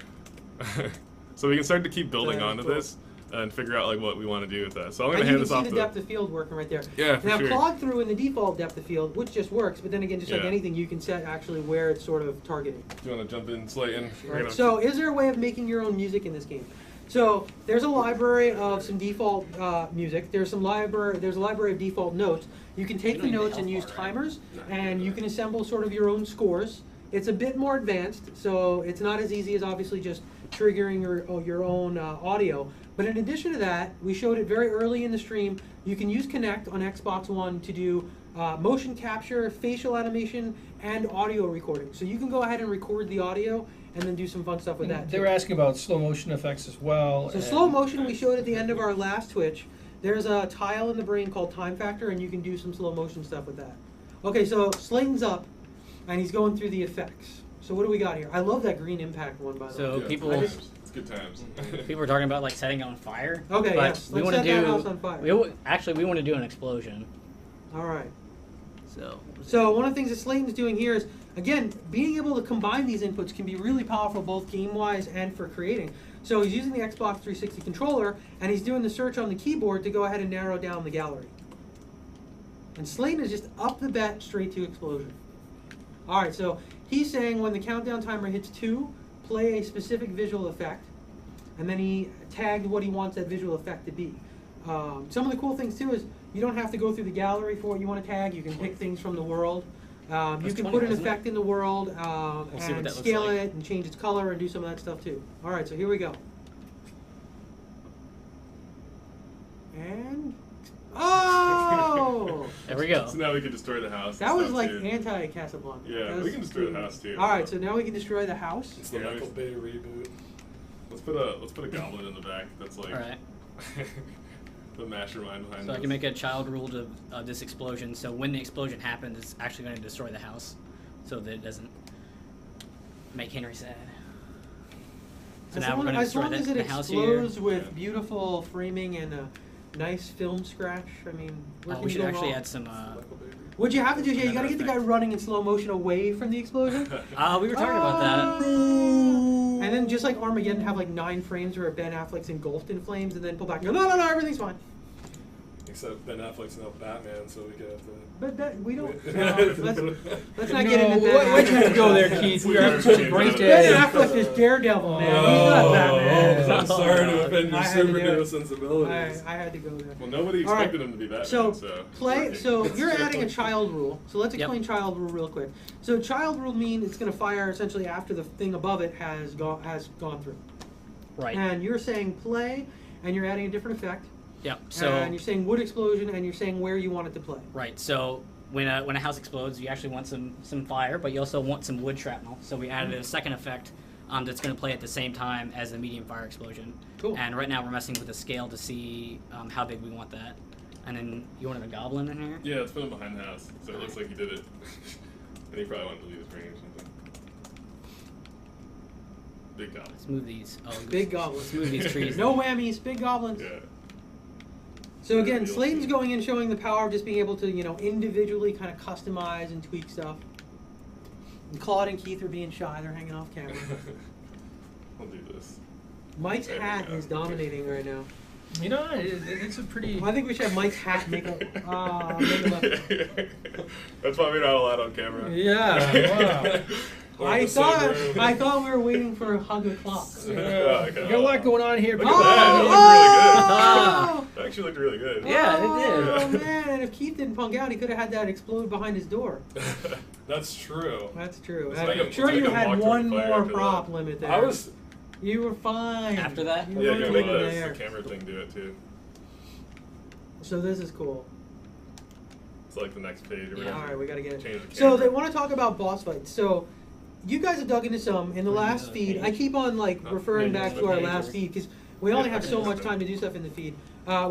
So we can start to keep building onto this. and figure out like what we want to do with that. So I'm And gonna you hand can this off see to the depth of field working right there. Yeah, for now sure. clog through in the default depth of field, which just works, but then again, just like Yeah. anything, you can set actually where it's sort of targeting. Do you want to jump in, Slayton? We're Right. gonna- So is there a way of making your own music in this game? So there's a library of some default music. There's a library of default notes. You can take You the don't need notes the and use health bar, right? timers, and you can assemble sort of your own scores. It's a bit more advanced, so it's not as easy as obviously just triggering your own audio. But in addition to that, we showed it very early in the stream. You can use Kinect on Xbox One to do motion capture, facial animation, and audio recording. So you can go ahead and record the audio and then do some fun stuff with that. They too. were asking about slow motion effects as well. So and- slow motion we showed at the end of our last Twitch. There's a tile in the brain called time factor, and you can do some slow motion stuff with that. Okay, so Slayton's up, and he's going through the effects. So what do we got here? I love that green impact one, by the So way. Yeah, people- it's good times. People were talking about like setting it on fire. Okay, but yes. we Let's want to set that do. house on fire. Actually, we want to do an explosion. All right. So One of the things that Slayton's doing here is, again, being able to combine these inputs can be really powerful both game-wise and for creating. So he's using the Xbox 360 controller, and he's doing the search on the keyboard to go ahead and narrow down the gallery. And Slayton is just up the bet straight to explosion. All right, so he's saying when the countdown timer hits 2, play a specific visual effect, and then he tagged what he wants that visual effect to be. Some of the cool things too is you don't have to go through the gallery for what you want to tag. You can pick things from the world. You That's can 20, put an isn't it? effect in the world see what and that looks scale like. it and change its color and do some of that stuff too. All right, so here we go. And oh, there we go. So now we can destroy the house. that and was stuff, like too. anti-Casablanca. Yeah, That we was can destroy the cool. house, too. All right, so now we can destroy the house. It's the Yeah, Michael Bay reboot. Let's put a goblin in the back. That's like All right. the mastermind behind So I this. can make a child rule of this explosion. So when the explosion happens, it's actually going to destroy the house, so that it doesn't make Henry sad. So As now we're long, going to as, destroy long as it the house here. explodes with Yeah. beautiful framing and a nice film scratch, I mean, where can We you should go actually wrong? add some. Michael Bay reboot. What you have to do is, yeah, you got to another get the guy effect. running in slow motion away from the explosion. We were talking about that. And then just like Armageddon, have like 9 frames where Ben Affleck's engulfed in flames, and then pull back and go, no, everything's fine. Except Ben Affleck's now Batman, so we could have to. But that, we don't. Let's Let's not get into Why'd that. you have to go there, Keith? We were having such a great Ben day. Affleck is Daredevil, man. He's not Batman. I'm sorry to offend your I had to do superhero it. sensibilities. I had to go there. Well, nobody All right. expected him to be Batman, So so play. So you're adding a child rule. So let's Yep. explain child rule real quick. So child rule means it's going to fire essentially after the thing above it has gone through. Right. And you're saying play, and you're adding a different effect. Yep. So and you're saying wood explosion, and you're saying where you want it to play. right. So when a house explodes, you actually want some fire, but you also want some wood shrapnel. So we added a second effect that's going to play at the same time as the medium fire explosion. Cool. And right now we're messing with the scale to see how big we want that. And then you wanted a goblin in here. yeah, let's put him behind the house, so it looks like he did it. And he probably wanted to leave his brain or something. Big goblin. Let's move these. Oh, Big let's goblins. move these trees. No whammies, big goblins. Yeah. So again, You'll Slayton's see. going in showing the power of just being able to, individually kind of customize and tweak stuff. And Claude and Keith are being shy; they're hanging off camera. We'll do this. Mike's There we hat go. is dominating right now. You know, it's a pretty. I think we should have Mike's hat make a. That's why we're not allowed on camera. Yeah, wow. Or I the same thought room. I thought we were waiting for a hug o'clock. Yeah, okay. You got a lot going on here. Look People- at that. Oh! That actually looked really good. Yeah, it Oh did. man! And if Keith didn't punk out, he could have had that explode behind his door. That's true. That's true. Let's I'm make him- sure let's you make him had walk through one the fire more after prop that. limit there. I was. You were fine. After that? You Yeah, weren't you even gotta let there. the camera thing do it too. So this is cool. It's like the next page. Or Yeah. whatever. All right, we gotta get it. Change the So camera. they want to talk about boss fights. So you guys have dug into some in the last the feed. page. I keep on referring back to our last feed because we only have so much time to do stuff in the feed.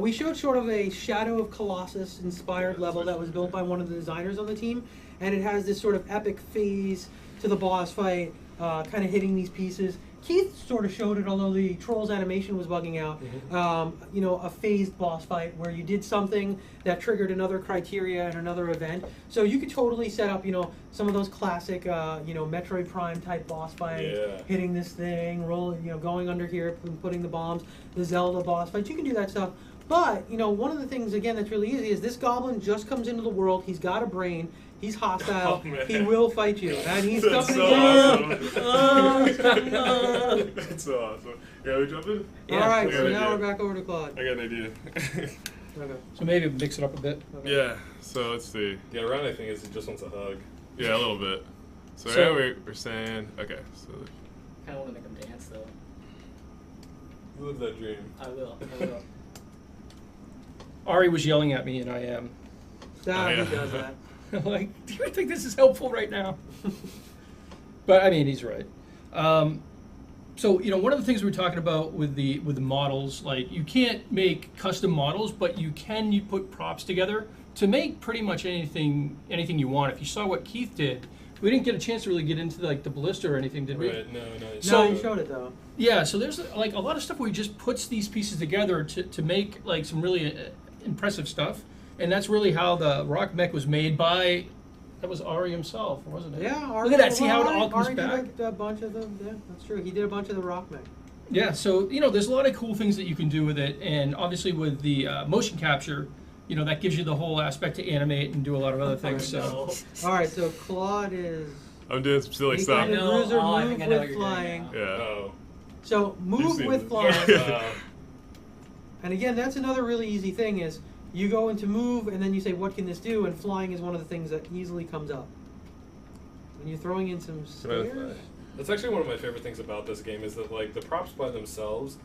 We showed sort of a Shadow of Colossus inspired level that was built by one of the designers on the team, and it has this sort of epic phase to the boss fight, kind of hitting these pieces. Keith sort of showed it, although the Trolls animation was bugging out. A phased boss fight where you did something that triggered another criteria and another event. So you could totally set up, some of those classic, Metroid Prime type boss fights, Yeah. hitting this thing, rolling, going under here, putting the bombs, the Zelda boss fights. You can do that stuff. But, one of the things, again, that's really easy is this goblin just comes into the world. He's got a brain. He's hostile. Oh, man. He will fight you. And he's That's coming so again. awesome. That's so awesome. Yeah, we jump in? All right, I got so an now idea. we're back over to Claude. I got an idea. Okay. So maybe mix it up a bit. Okay. Yeah. So let's see. Yeah, Ryan, I think, is he just wants a hug. Yeah, a little bit. So, So- yeah, we're saying okay. So Kind of want to make him dance though. You live that dream. I will. I will. Ari was yelling at me, and I am. Stop, Oh, yeah. he does that. I'm like, do you think this is helpful right now? But I mean, he's right. So one of the things we were talking about with the models, like you can't make custom models, but you put props together to make pretty much anything you want. If you saw what Keith did, we didn't get a chance to really get into like the ballista or anything, did we? Right, no. So- No, you showed it though. Yeah. So there's like a lot of stuff where he just puts these pieces together to make like some really impressive stuff, and that's really how the rock mech was made by. That was Ari himself, wasn't it? Yeah, Look at that. See how it all comes Ari back? did a bunch of them. Yeah, that's true. He did a bunch of the rock mech. Yeah, so there's a lot of cool things that you can do with it, and obviously with the motion capture, that gives you the whole aspect to animate and do a lot of other things. So All right, so Claude is. I'm doing some silly He stuff. kinda know- bruiser, I move think I know what with you're doing flying. now. Yeah. Oh. So move seen with this. flying. Yeah. And again, that's another really easy thing is you go into move and then you say, what can this do? And flying is one of the things that easily comes up. When you're throwing in some stairs. That's actually one of my favorite things about this game is that like the props by themselves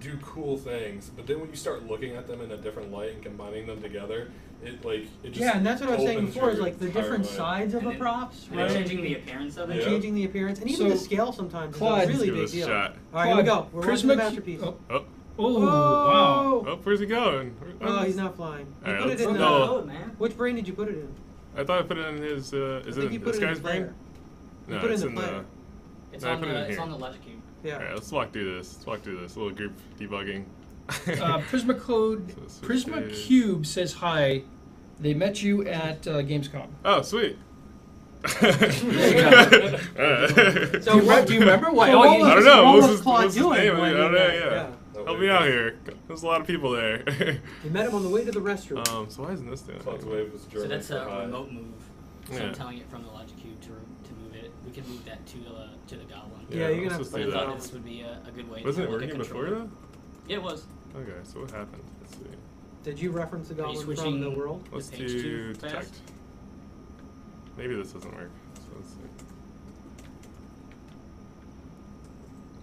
do cool things, but then when you start looking at them in a different light and combining them together, it just Yeah, and that's what I was saying opens before is your like the entire different mind. sides of And the then- props, And right? changing the appearance of And it. Yeah. changing the appearance, and even So, the scale sometimes Claude, is a really give big this a deal. shot. All right, here we go. We're watching the Prisma. masterpiece. Oh, Oh, wow. oh, where's he going? Oh, he's not flying. You All right, put it let's in go. Code, man. Which brain did you put it in? I thought I put it in his. Is I it think you in put this it in guy's the brain? player. You No, put it it's in the in player. It's No, I on put it in the here. logic cube. Yeah. Alright, let's walk through this. Let's walk through this. A little group debugging. Prisma Code, So switch Prisma to- Cube says hi. They met you at Gamescom. Oh, sweet. Do So you remember why? So Oh, what you- was- I don't know. What What's was his- Claude what's his doing? name? when I he don't know, met? yeah. Oh, Help me out here. There's a lot of people there. You met him on the way to the restroom. So why isn't this doing? Cloud's wave was So German that's for a hi. remote move. So Yeah. I'm telling it from the logic cube to move it. We can move that to the goblin. Yeah, you're gonna let's have just to But do I thought that. this would be a good way Wasn't it to look at working before control. though? Yeah, it was. Okay, so what happened? Let's see. Did you reference the Are you goblin from switching- the world? Let's The page do too fast? detect. Maybe this doesn't work. So let's see.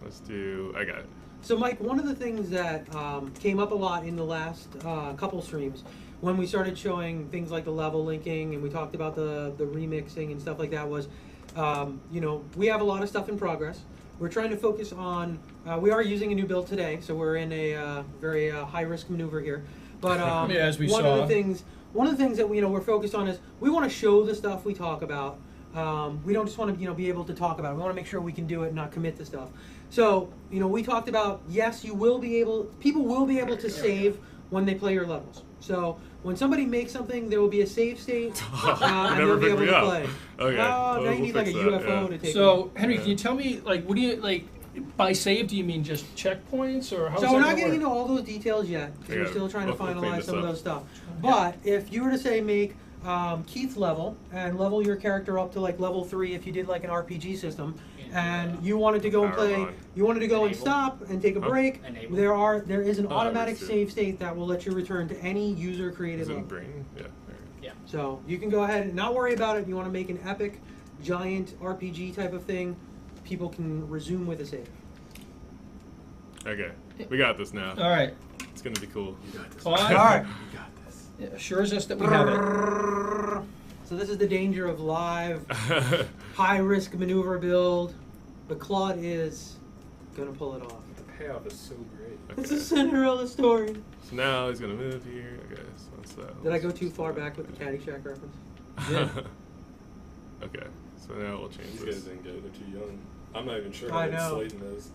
Let's do. I got it. So, Mike, one of the things that came up a lot in the last couple streams when we started showing things like the level linking and we talked about the remixing and stuff like that was, we have a lot of stuff in progress. We're trying to focus on, we are using a new build today, so we're in a very high-risk maneuver here. But Yeah, as we one saw. of the things that we're focused on is we want to show the stuff we talk about. We don't just want to be able to talk about it. We want to make sure we can do it and not commit to stuff. So we talked about, yes, people will be able to save when they play your levels. So when somebody makes something, there will be a save state, and Never they'll be picked able me to up. play. Okay, Now we'll you need like a fix that, UFO yeah. to take. So, Henry, Yeah. can you tell me, like, what do you, like, by save, do you mean just checkpoints, or how So we're not getting into all those details yet, because we're Yeah, still trying to we'll clean finalize this some of up. those stuff. But if you were to say make Keith's level and level your character up to like level 3 if you did like an RPG system, and you wanted to go and Power play, on. you wanted to go and Enable. stop and take a Huh? break, Enable. there is an Oh, automatic that's good. save state that will let you return to any user Is created it in level. brain? Yeah. There. Yeah. So you can go ahead and not worry about it. You want to make an epic, giant RPG type of thing, people can resume with a save. Okay, we got this now. All right. It's gonna be cool. Claude, All right. it assures us that we have it. So this is the danger of live, high-risk maneuver build. But Claude is gonna pull it off. The payoff is so great. It's a Cinderella story. So now he's gonna move here. Okay, so what's that? Did I go too far back with the Caddyshack reference? Okay, so now we'll change These guys this. didn't get it. They're too young. I'm not even sure I how know. Slayton is.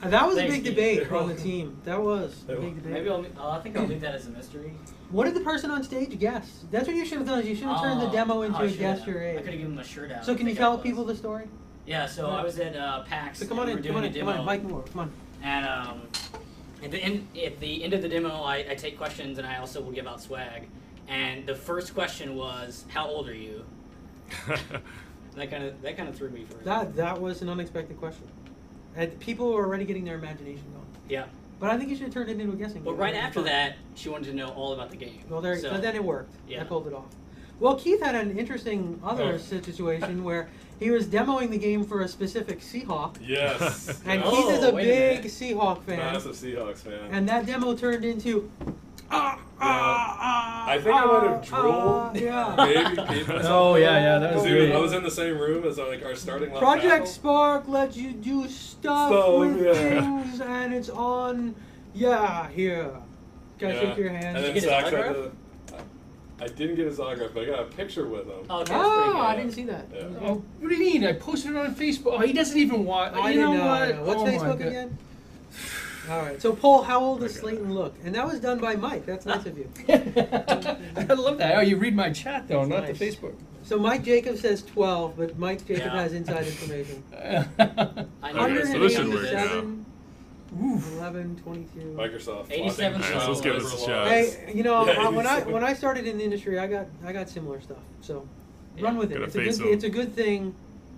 That was Thanks, a big Keith. debate on the team. That was a big debate. Maybe I think I'll leave that as a mystery. What did the person on stage guess? That's what you should have done. Is you should have turned the demo into a guess your I age. could have given him a shirt out. So can you tell people the story? Yeah. So I was at PAX. So come on and in, we come were on doing in, a come on, demo. Mike Moore, come on. And at the end of the demo, I take questions and I also will give out swag. And the first question was, "How old are you?" that kind of threw me for a second. That was an unexpected question. And people were already getting their imagination going. Yeah. But I think you should have turned it into a guessing But game. right after that, she wanted to know all about the game. Well, there. So then it worked. Yeah. I pulled it off. Well, Keith had an interesting other situation where he was demoing the game for a specific Seahawk. Yes. And Oh, Keith is a wait a big minute. Seahawk fan. Massive Seahawks fan. And that demo turned into. I think I might have drooled. Yeah. Maybe peed myself. Oh, yeah, that was Because great. I was in the same room as like our starting left Project tackle. Spark lets you do stuff Stuff, with yeah. things, and it's on. Yeah, here. Can I shake your hand? And then Did you get his Zach tried autograph? I didn't get his autograph, but I got a picture with him. Oh, okay, that's pretty Oh, good. I didn't see that. Yeah. Oh, what do you mean? I posted it on Facebook. Oh, he doesn't even want. I you didn't know know. what? I know. What's Oh my Facebook God. again? All right. So, Paul, how old does Slayton look? And that was done by Mike. That's nice of you. I love that. Oh, you read my chat though, not Nice. the Facebook. So Mike Jacob says 12, but Mike Jacob Yeah. has inside information. I know. Okay, so this should work now. 187, 11, 22. Microsoft. 87 flopping Alright, so let's give over this a the shot. line. Hey, you know, Yeah, when I started in the industry, I got similar stuff. So run with it. Gotta It's a face good 'em. it's a good thing.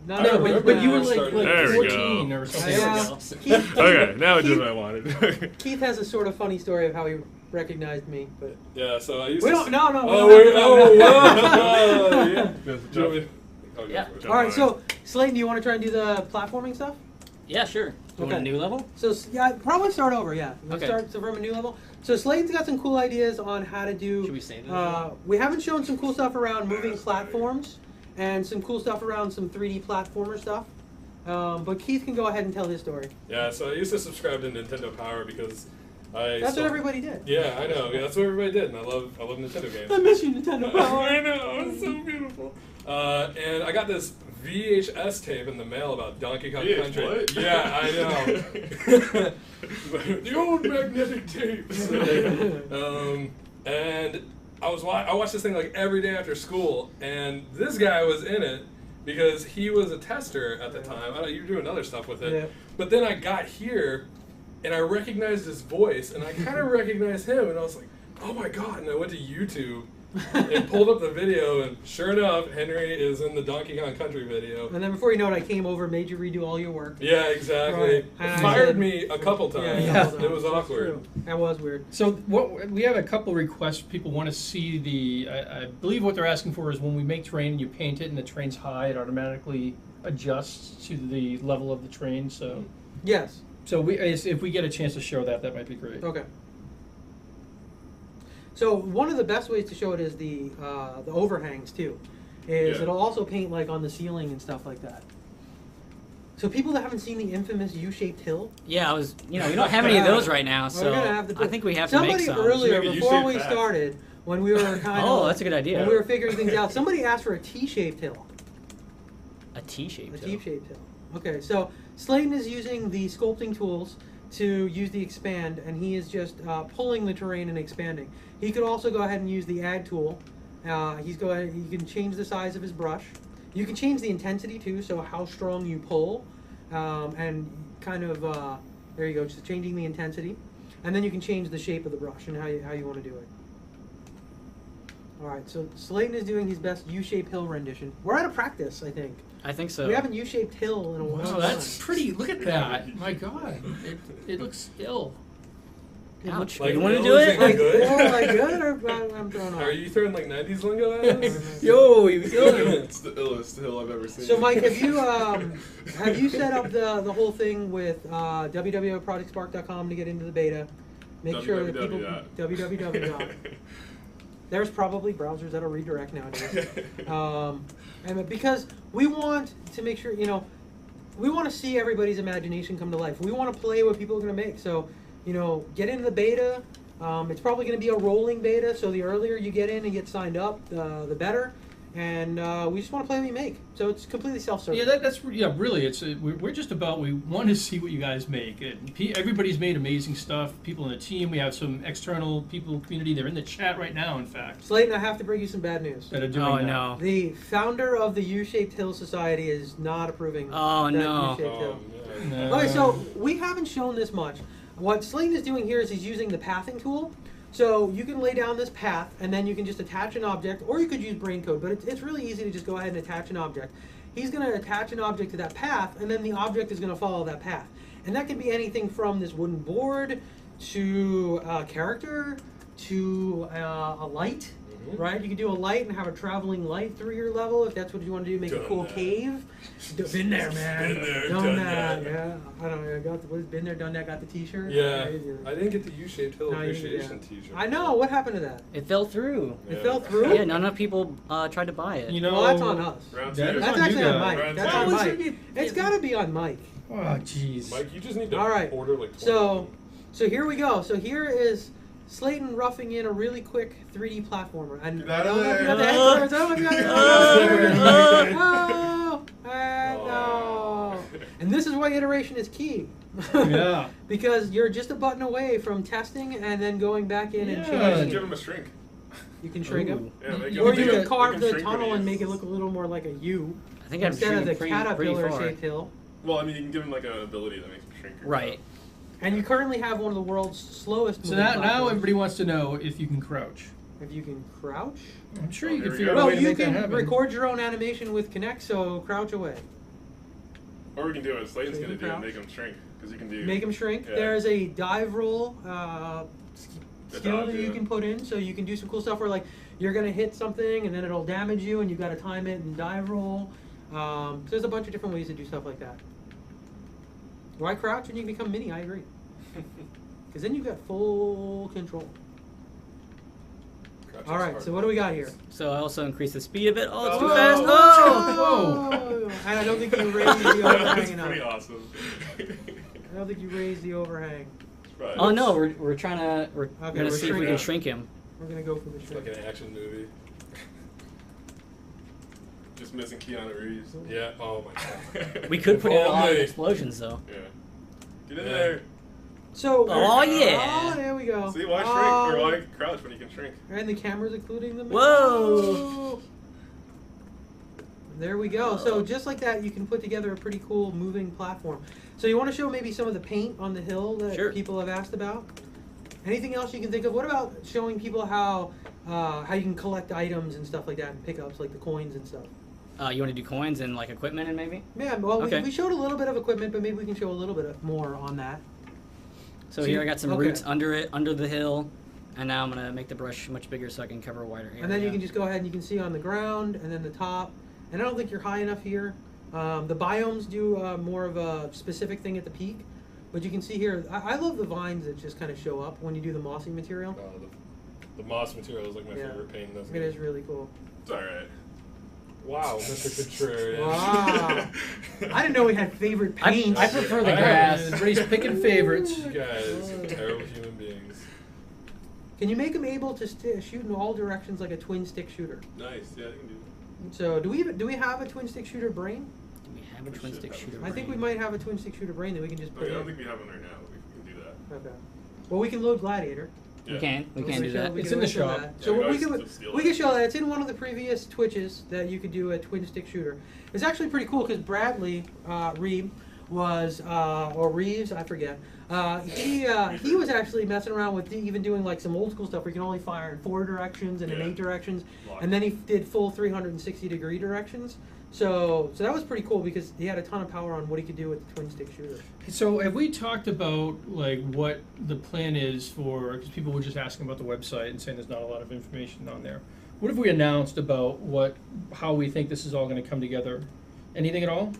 Not No, everybody but you were does. like There we 14 go. or something. Yeah. Keith, Okay, now I did Keith- what I wanted. Keith has a sort of funny story of how he recognized me, but Yeah, so I used we to. don't. No, no. Oh, we wait, don't have to- oh, yeah. Yes, Do you want me- oh, go Yeah. for it. All right, so Slayton, do you want to try and do the platforming stuff? Yeah, sure. You want Okay. a new level? So yeah, probably start over. Yeah, we'll Okay. start from a new level. So Slayton's got some cool ideas on how to do. Should we save this? We haven't shown some cool stuff around moving platforms, and some cool stuff around some 3D platformer stuff. But Keith can go ahead and tell his story. Yeah, so I used to subscribe to Nintendo Power because I. That's saw- what everybody did. Yeah, I know. Yeah, that's what everybody did, and I love Nintendo games. I miss you, Nintendo Power. I know, it's so beautiful. And I got this VHS tape in the mail about Donkey Kong VH Country. what? Yeah, I know. The old magnetic tapes. And I watched this thing like every day after school, and this guy was in it because he was a tester at the time. I don't know, you were doing other stuff with it. Yeah. But then I got here, and I recognized his voice, and I kind of recognized him, and I was like, oh my god, and I went to YouTube and pulled up the video, and sure enough, Henry is in the Donkey Kong Country video. And then before you know it, I came over, made you redo all your work. Yeah, exactly. Right. And I Fired said- me a couple times. Yeah. It was That's awkward. true. That was weird. So what we have a couple requests. People want to see the. I believe what they're asking for is when we make terrain and you paint it and the terrain's high, it automatically adjusts to the level of the terrain. So Yes. if we get a chance to show that, that might be great. Okay. So one of the best ways to show it is the overhangs too. Is Yeah. it'll also paint like on the ceiling and stuff like that. So people that haven't seen the infamous U-shaped hill, Yeah, we don't have any of those right now, so we're gonna have to. I think we have to make somebody some. earlier Make a before U-shaped we path. started when we were kind of. Oh, that's a good idea. When we were figuring things out, somebody asked for a T-shaped hill. A T-shaped. A hill. T-shaped hill. Okay, so Slayton is using the sculpting tools to use the expand, and he is just pulling the terrain and expanding. He could also go ahead and use the add tool. He can change the size of his brush. You can change the intensity too, so how strong you pull, and kind of there you go, just changing the intensity, and then you can change the shape of the brush and how you want to do it. All right, so Slayton is doing his best U-shaped hill rendition. We're out of practice, I think. I think so. We haven't U-shaped hill in a while. Wow, that's pretty. Look at that. My God, it looks ill. Ouch. Like, you want to no, do is it? it Like, good? like good, or I'm thrown off. Are you throwing like 90s lingo at us? Yo, he was killing it. It's the illest hill I've ever seen. So, Mike, have you set up the whole thing with www.projectspark.com to get into the beta? Make sure that people www. There's probably browsers that'll redirect nowadays, and because we want to make sure we want to see everybody's imagination come to life. We want to play what people are going to make. So, get into the beta. It's probably going to be a rolling beta, so the earlier you get in and get signed up, the better. and we just want to play what you make. So it's completely self-serving. Yeah, that's really. It's we're just about we want to see what you guys make. Everybody's made amazing stuff. People in the team. We have some external people community. They're in the chat right now. In fact, Slayton, I have to bring you some bad news. that are doing that. no. The founder of the U-shaped hill society is not approving. Oh, that no. U-shaped hill. No. Okay, so we haven't shown this much. What Slayton is doing here is he's using the pathing tool. So you can lay down this path, and then you can just attach an object, or you could use brain code, but it's really easy to just go ahead and attach an object. He's going to attach an object to that path, and then the object is going to follow that path. And that can be anything from this wooden board to a character to a light, right? You can do a light and have a traveling light through your level if that's what you want to do. Make a cool cave. Been there, man. Been there, done done that. that. Yeah, I don't know. I got the been there, done that. Got the T-shirt. Yeah, Crazy. I didn't get the U-shaped hill No, you- appreciation yeah. T-shirt. I know. What happened to that? It fell through. It Yeah. fell through. Yeah, not enough people tried to buy it. You know, Well, that's on us. Round That two. is That's on you actually on guys. Mike. Right, That's so- on Well, Mike. it's- It's got to be on Mike. Oh, jeez. Mike, you just need to All right. order like 20. So here we go. So here is Slayton roughing in a really quick 3D platformer. And Get out I of don't know if you there. got the headquarters. I don't know if you got the headquarters. No. And this is why iteration is key. Yeah. Because you're just a button away from testing and then going back in and Yeah. Just changing give it. him a shrink. You can shrink them. Yeah, make Or him- you make can him- carve make him the shrink when tunnel he and make it is- look a little more like a U I think I'm instead of the pretty far. caterpillar-shaped hill. Well, I mean, you can give him like an ability that makes him shrink. or Right. And you currently have one of the world's slowest So moving now platforms. everybody wants to know if you can crouch. If you can crouch. I'm sure Oh, you here can we figure go. out a Well, way to you make that can happen. record your own animation with Kinect, so crouch away. Or we can do what Slayton's So you gonna can do and crouch. make him shrink, because you can do. Make them shrink. Yeah. There's a dive roll skill dodge, that you yeah. can put in, so you can do some cool stuff where like you're gonna hit something and then it'll damage you, and you've got to time it and dive roll. So there's a bunch of different ways to do stuff like that. Why crouch when you can become mini? I agree. Because then you've got full control. Crouch All is right, hard. so what do we got here? So I also increased the speed a bit. Oh, it's Oh. too fast. Oh! And I don't think you raised the That's overhang pretty enough. awesome. I don't think you raised the overhang. Right. Oh no, we're trying to we're Okay, gonna we're see if we shrinking. can shrink him. We're gonna go for the It's like shrink. an action movie. Just missing Keanu Reeves. Yeah. Oh my god. We could put in a lot of Only. explosions though. Yeah. Get in Yeah. there. So. Oh, yeah. Oh, there we go. See, why shrink or Oh. why crouch when you can shrink? And the camera's including them. Whoa. There we go. So just like that, you can put together a pretty cool moving platform. So you want to show maybe some of the paint on the hill that Sure. people have asked about? Anything else you can think of? What about showing people how you can collect items and stuff like that and pickups like the coins and stuff? You want to do coins and like equipment and maybe? Yeah, well, Okay. we showed a little bit of equipment, but maybe we can show a little bit more on that. So So here you- I got some okay. roots under the hill, and now I'm gonna make the brush much bigger so I can cover a wider area. And then you can just go ahead and you can see on the ground and then the top. And I don't think you're high enough here. The biomes do more of a specific thing at the peak. But you can see here, I love the vines that just kind of show up when you do the mossy material. The moss material is like my Yeah. favorite paint. That's It is really cool. It's alright. Wow, Mr. Contrarian. Wow. I didn't know we had favorite paints. I prefer the I- grass. Everybody's picking favorites. You guys are terrible human beings. Can you make them able to shoot in all directions like a twin stick shooter? Nice. Yeah, you can do that. So do we have a twin stick shooter brain? We have a We twin should stick have. shooter. I think we brain. might have a twin stick shooter brain that we can just I put don't in. think we have one right now. We can do that. Okay. Well, we can load Gladiator. We can do show- that. we It's can in the show shop. that. Yeah, So we we always can steal we it. can show that. It's in one of the previous Twitches that you could do a twin stick shooter. It's actually pretty cool because Bradley Reeve was or Reeves, I forget. He was actually messing around with even doing like some old school stuff where you can only fire in 4 directions and in Yeah. 8 directions, Lock. and then he did full 360-degree directions. So that was pretty cool because he had a ton of power on what he could do with the twin stick shooter. So have we talked about like what the plan is for? Because people were just asking about the website and saying there's not a lot of information on there. What have we announced about how we think this is all going to come together? Anything at all?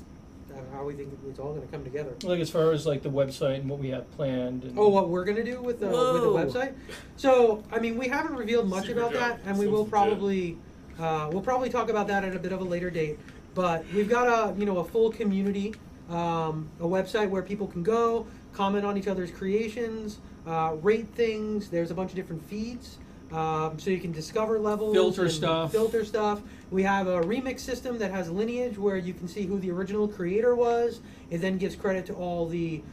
How we think it's all going to come together. Like as far as like the website and what we have planned. And Oh, what we're gonna do with the Whoa. website? So, I mean, we haven't revealed much Secret about joke. that, and we will Some probably talk about that at a bit of a later date. But we've got a full community, a website where people can go comment on each other's creations, rate things. There's a bunch of different feeds. so you can discover levels, Filter and stuff. Filter stuff. We have a remix system that has lineage where you can see who the original creator was. It then gives credit to all the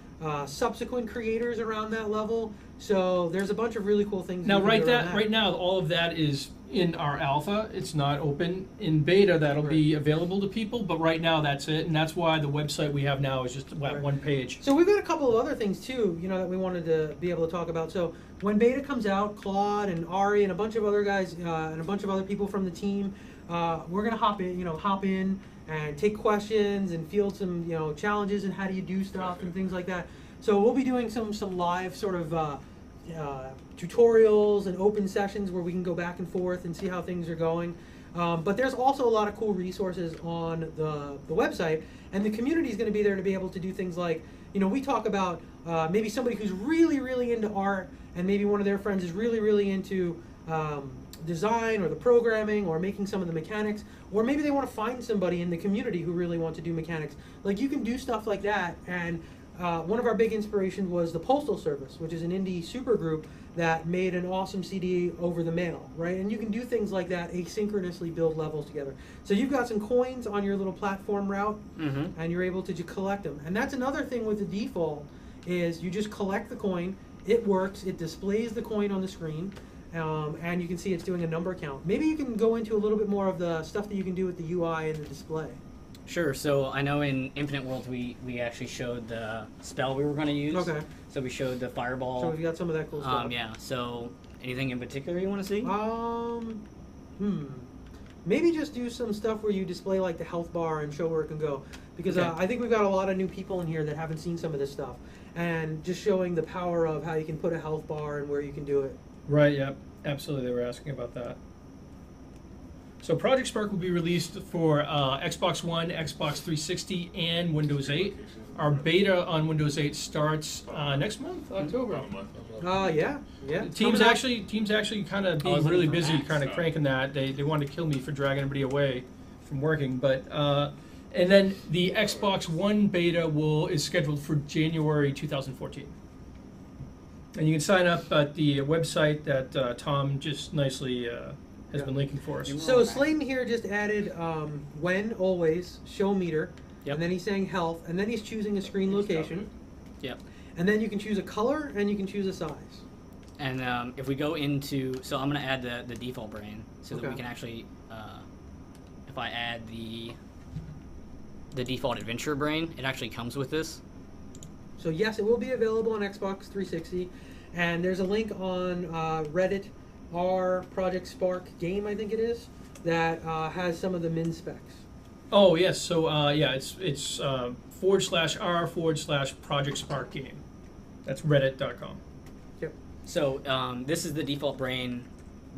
subsequent creators around that level. So there's a bunch of really cool things. Now, you can do around right now, all of that is in our alpha. It's not open. In beta, that'll be available to people, but right now that's it, and that's why the website we have now is just one page. So we've got a couple of other things too, that we wanted to be able to talk about. So when beta comes out, Claude and Ari and a bunch of other guys and a bunch of other people from the team, we're gonna hop in and take questions and field some challenges and how do you do stuff and things like that. So we'll be doing some live sort of tutorials and open sessions where we can go back and forth and see how things are going. But there's also a lot of cool resources on the website, and the community is going to be there to be able to do things like, we talk about maybe somebody who's really, really into art, and maybe one of their friends is really, really into design or the programming or making some of the mechanics, or maybe they want to find somebody in the community who really wants to do mechanics. Like, you can do stuff like that, and one of our big inspirations was the Postal Service, which is an indie supergroup that made an awesome CD over the mail, right? And you can do things like that, asynchronously build levels together. So you've got some coins on your little platform route, and you're able to collect them. And that's another thing with the default, is you just collect the coin, it works, it displays the coin on the screen, and you can see it's doing a number count. Maybe you can go into a little bit more of the stuff that you can do with the UI and the display. Sure. So I know in Infinite Worlds we actually showed the spell we were going to use. Okay. So we showed the fireball. So we've got some of that cool stuff. Yeah. So anything in particular you want to see? Maybe just do some stuff where you display like the health bar and show where it can go. Because I think we've got a lot of new people in here that haven't seen some of this stuff. And just showing the power of how you can put a health bar and where you can do it. Right, yep. Absolutely, they were asking about that. So Project Spark will be released for Xbox One, Xbox 360, and Windows 8. Our beta on Windows 8 starts next month, October. Yeah. Teams actually kind of being really busy, kind of cranking that. They wanted to kill me for dragging everybody away from working, but and then the Xbox One beta is scheduled for January 2014. And you can sign up at the website that Tom just nicely has been linking for us. So Slayton here just added when, always, show meter, and then he's saying health, and then he's choosing a screen location. Yep. And then you can choose a color, and you can choose a size. And if we go into, so I'm going to add the default brain so that we can actually, if I add the default adventure brain, it actually comes with this. So yes, it will be available on Xbox 360, and there's a link on Reddit, our Project Spark game, I think it is, that has some of the min specs. Oh yes, so it's /r/Project Spark game. That's reddit.com. Yep. So this is the default brain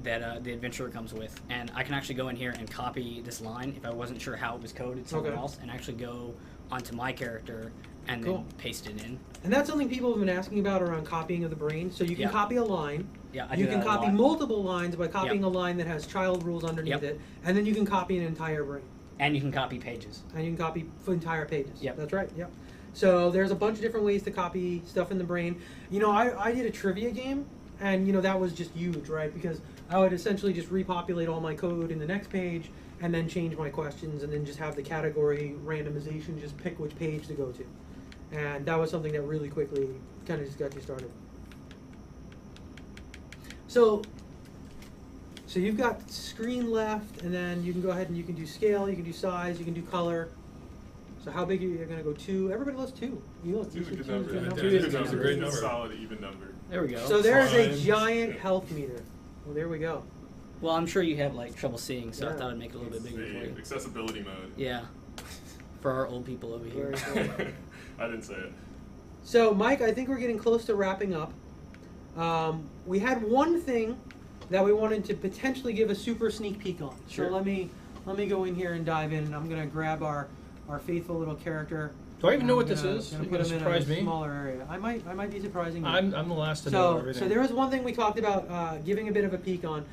that the adventurer comes with, and I can actually go in here and copy this line if I wasn't sure how it was coded somewhere else, and actually go onto my character and then paste it in. And that's something people have been asking about around copying of the brain. So you can copy a line. Yeah, you can copy multiple lines by copying a line that has child rules underneath it, and then you can copy an entire brain. And you can copy pages. And you can copy entire pages. Yep. That's right, yep. So there's a bunch of different ways to copy stuff in the brain. I did a trivia game, and that was just huge, right? Because I would essentially just repopulate all my code in the next page, and then change my questions, and then just have the category randomization, just pick which page to go to. And that was something that really quickly kind of just got you started. So you've got screen left, and then you can go ahead and you can do scale, you can do size, you can do color. So how big are you going to go? 2? Everybody loves 2. Two's a good number. Two is a great number. Solid, even number. There we go. So there's a giant health meter. Well, there we go. Well, I'm sure you have trouble seeing, so I thought I'd make it a little bit bigger for you. Accessibility mode. Yeah. For our old people over here. I didn't say it. So, Mike, I think we're getting close to wrapping up. We had one thing that we wanted to potentially give a super sneak peek on. Sure. So let me go in here and dive in, and I'm going to grab our faithful little character. Do I even know what this is? You're You're going to surprise me? Smaller area. I might be surprising you. I'm the last to know everything. So there was one thing we talked about giving a bit of a peek on.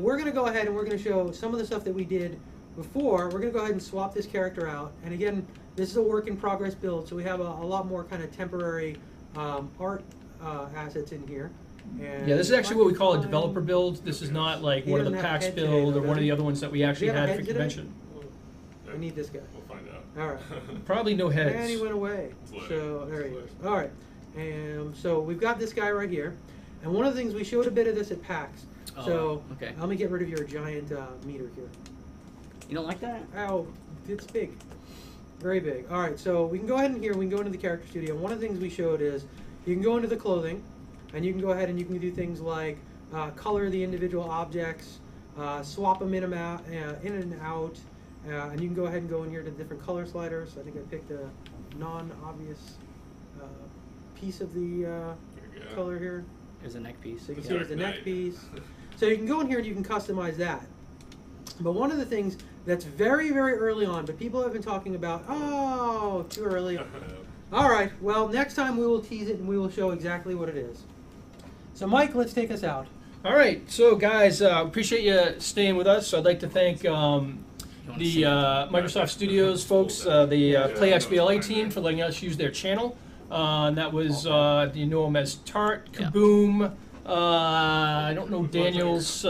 We're going to go ahead and we're going to show some of the stuff that we did before. We're going to go ahead and swap this character out. And again, this is a work in progress build, so we have a lot more kind of temporary art assets in here. And Yeah, this is actually what we call a developer build. This is not like He one of the doesn't have PAX head today, build though, or one does of he? the other ones that we actually have a had head for today? convention. We need this guy. We'll find out. All right. Probably no heads. And he went away. It's So there he lit. is. All right. And so we've got this guy right here. And one of the things, we showed a bit of this at PAX. So okay. let me get rid of your giant meter here. You don't like that? Ow, it's big. Very big. All right, so we can go ahead and here, we can go into the character studio. One of the things we showed is you can go into the clothing, and you can go ahead and you can do things like color the individual objects, swap them in and out, and you can go ahead and go in here to different color sliders. I think I picked a non-obvious piece of the color here. There's a neck piece. So you can The see there's the Dark neck Knight. piece. So you can go in here and you can customize that. But one of the things that's very, very early on, but people have been talking about, oh, too early. All right, well, next time we will tease it and we will show exactly what it is. So Mike, let's take us out. All right, so guys, appreciate you staying with us. I'd like to thank the Microsoft Studios folks, the Play XBLA team for letting us use their channel. And that was, you know him as Tart, Kaboom, I don't know Daniel's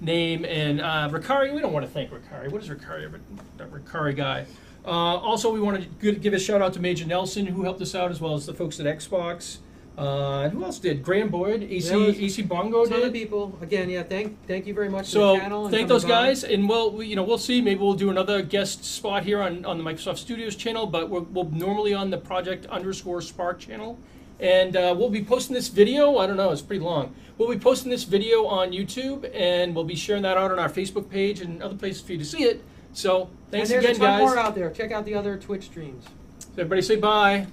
name, and Ricari. We don't want to thank Ricari. What is Ricari? That Ricari guy. Also, we want to give a shout out to Major Nelson, who helped us out, as well as the folks at Xbox. And who else did? Graham Boyd, AC Bongo Ton of did. people. Again, yeah, thank you very much for So the channel. And thank coming those by. guys, and we'll see. Maybe we'll do another guest spot here on the Microsoft Studios channel, but we'll normally on the Project_Spark channel, and we'll be posting this video. I don't know, it's pretty long. We'll be posting this video on YouTube, and we'll be sharing that out on our Facebook page and other places for you to see it. So thanks and again, there's a ton guys. more out there. Check out the other Twitch streams. Everybody say bye.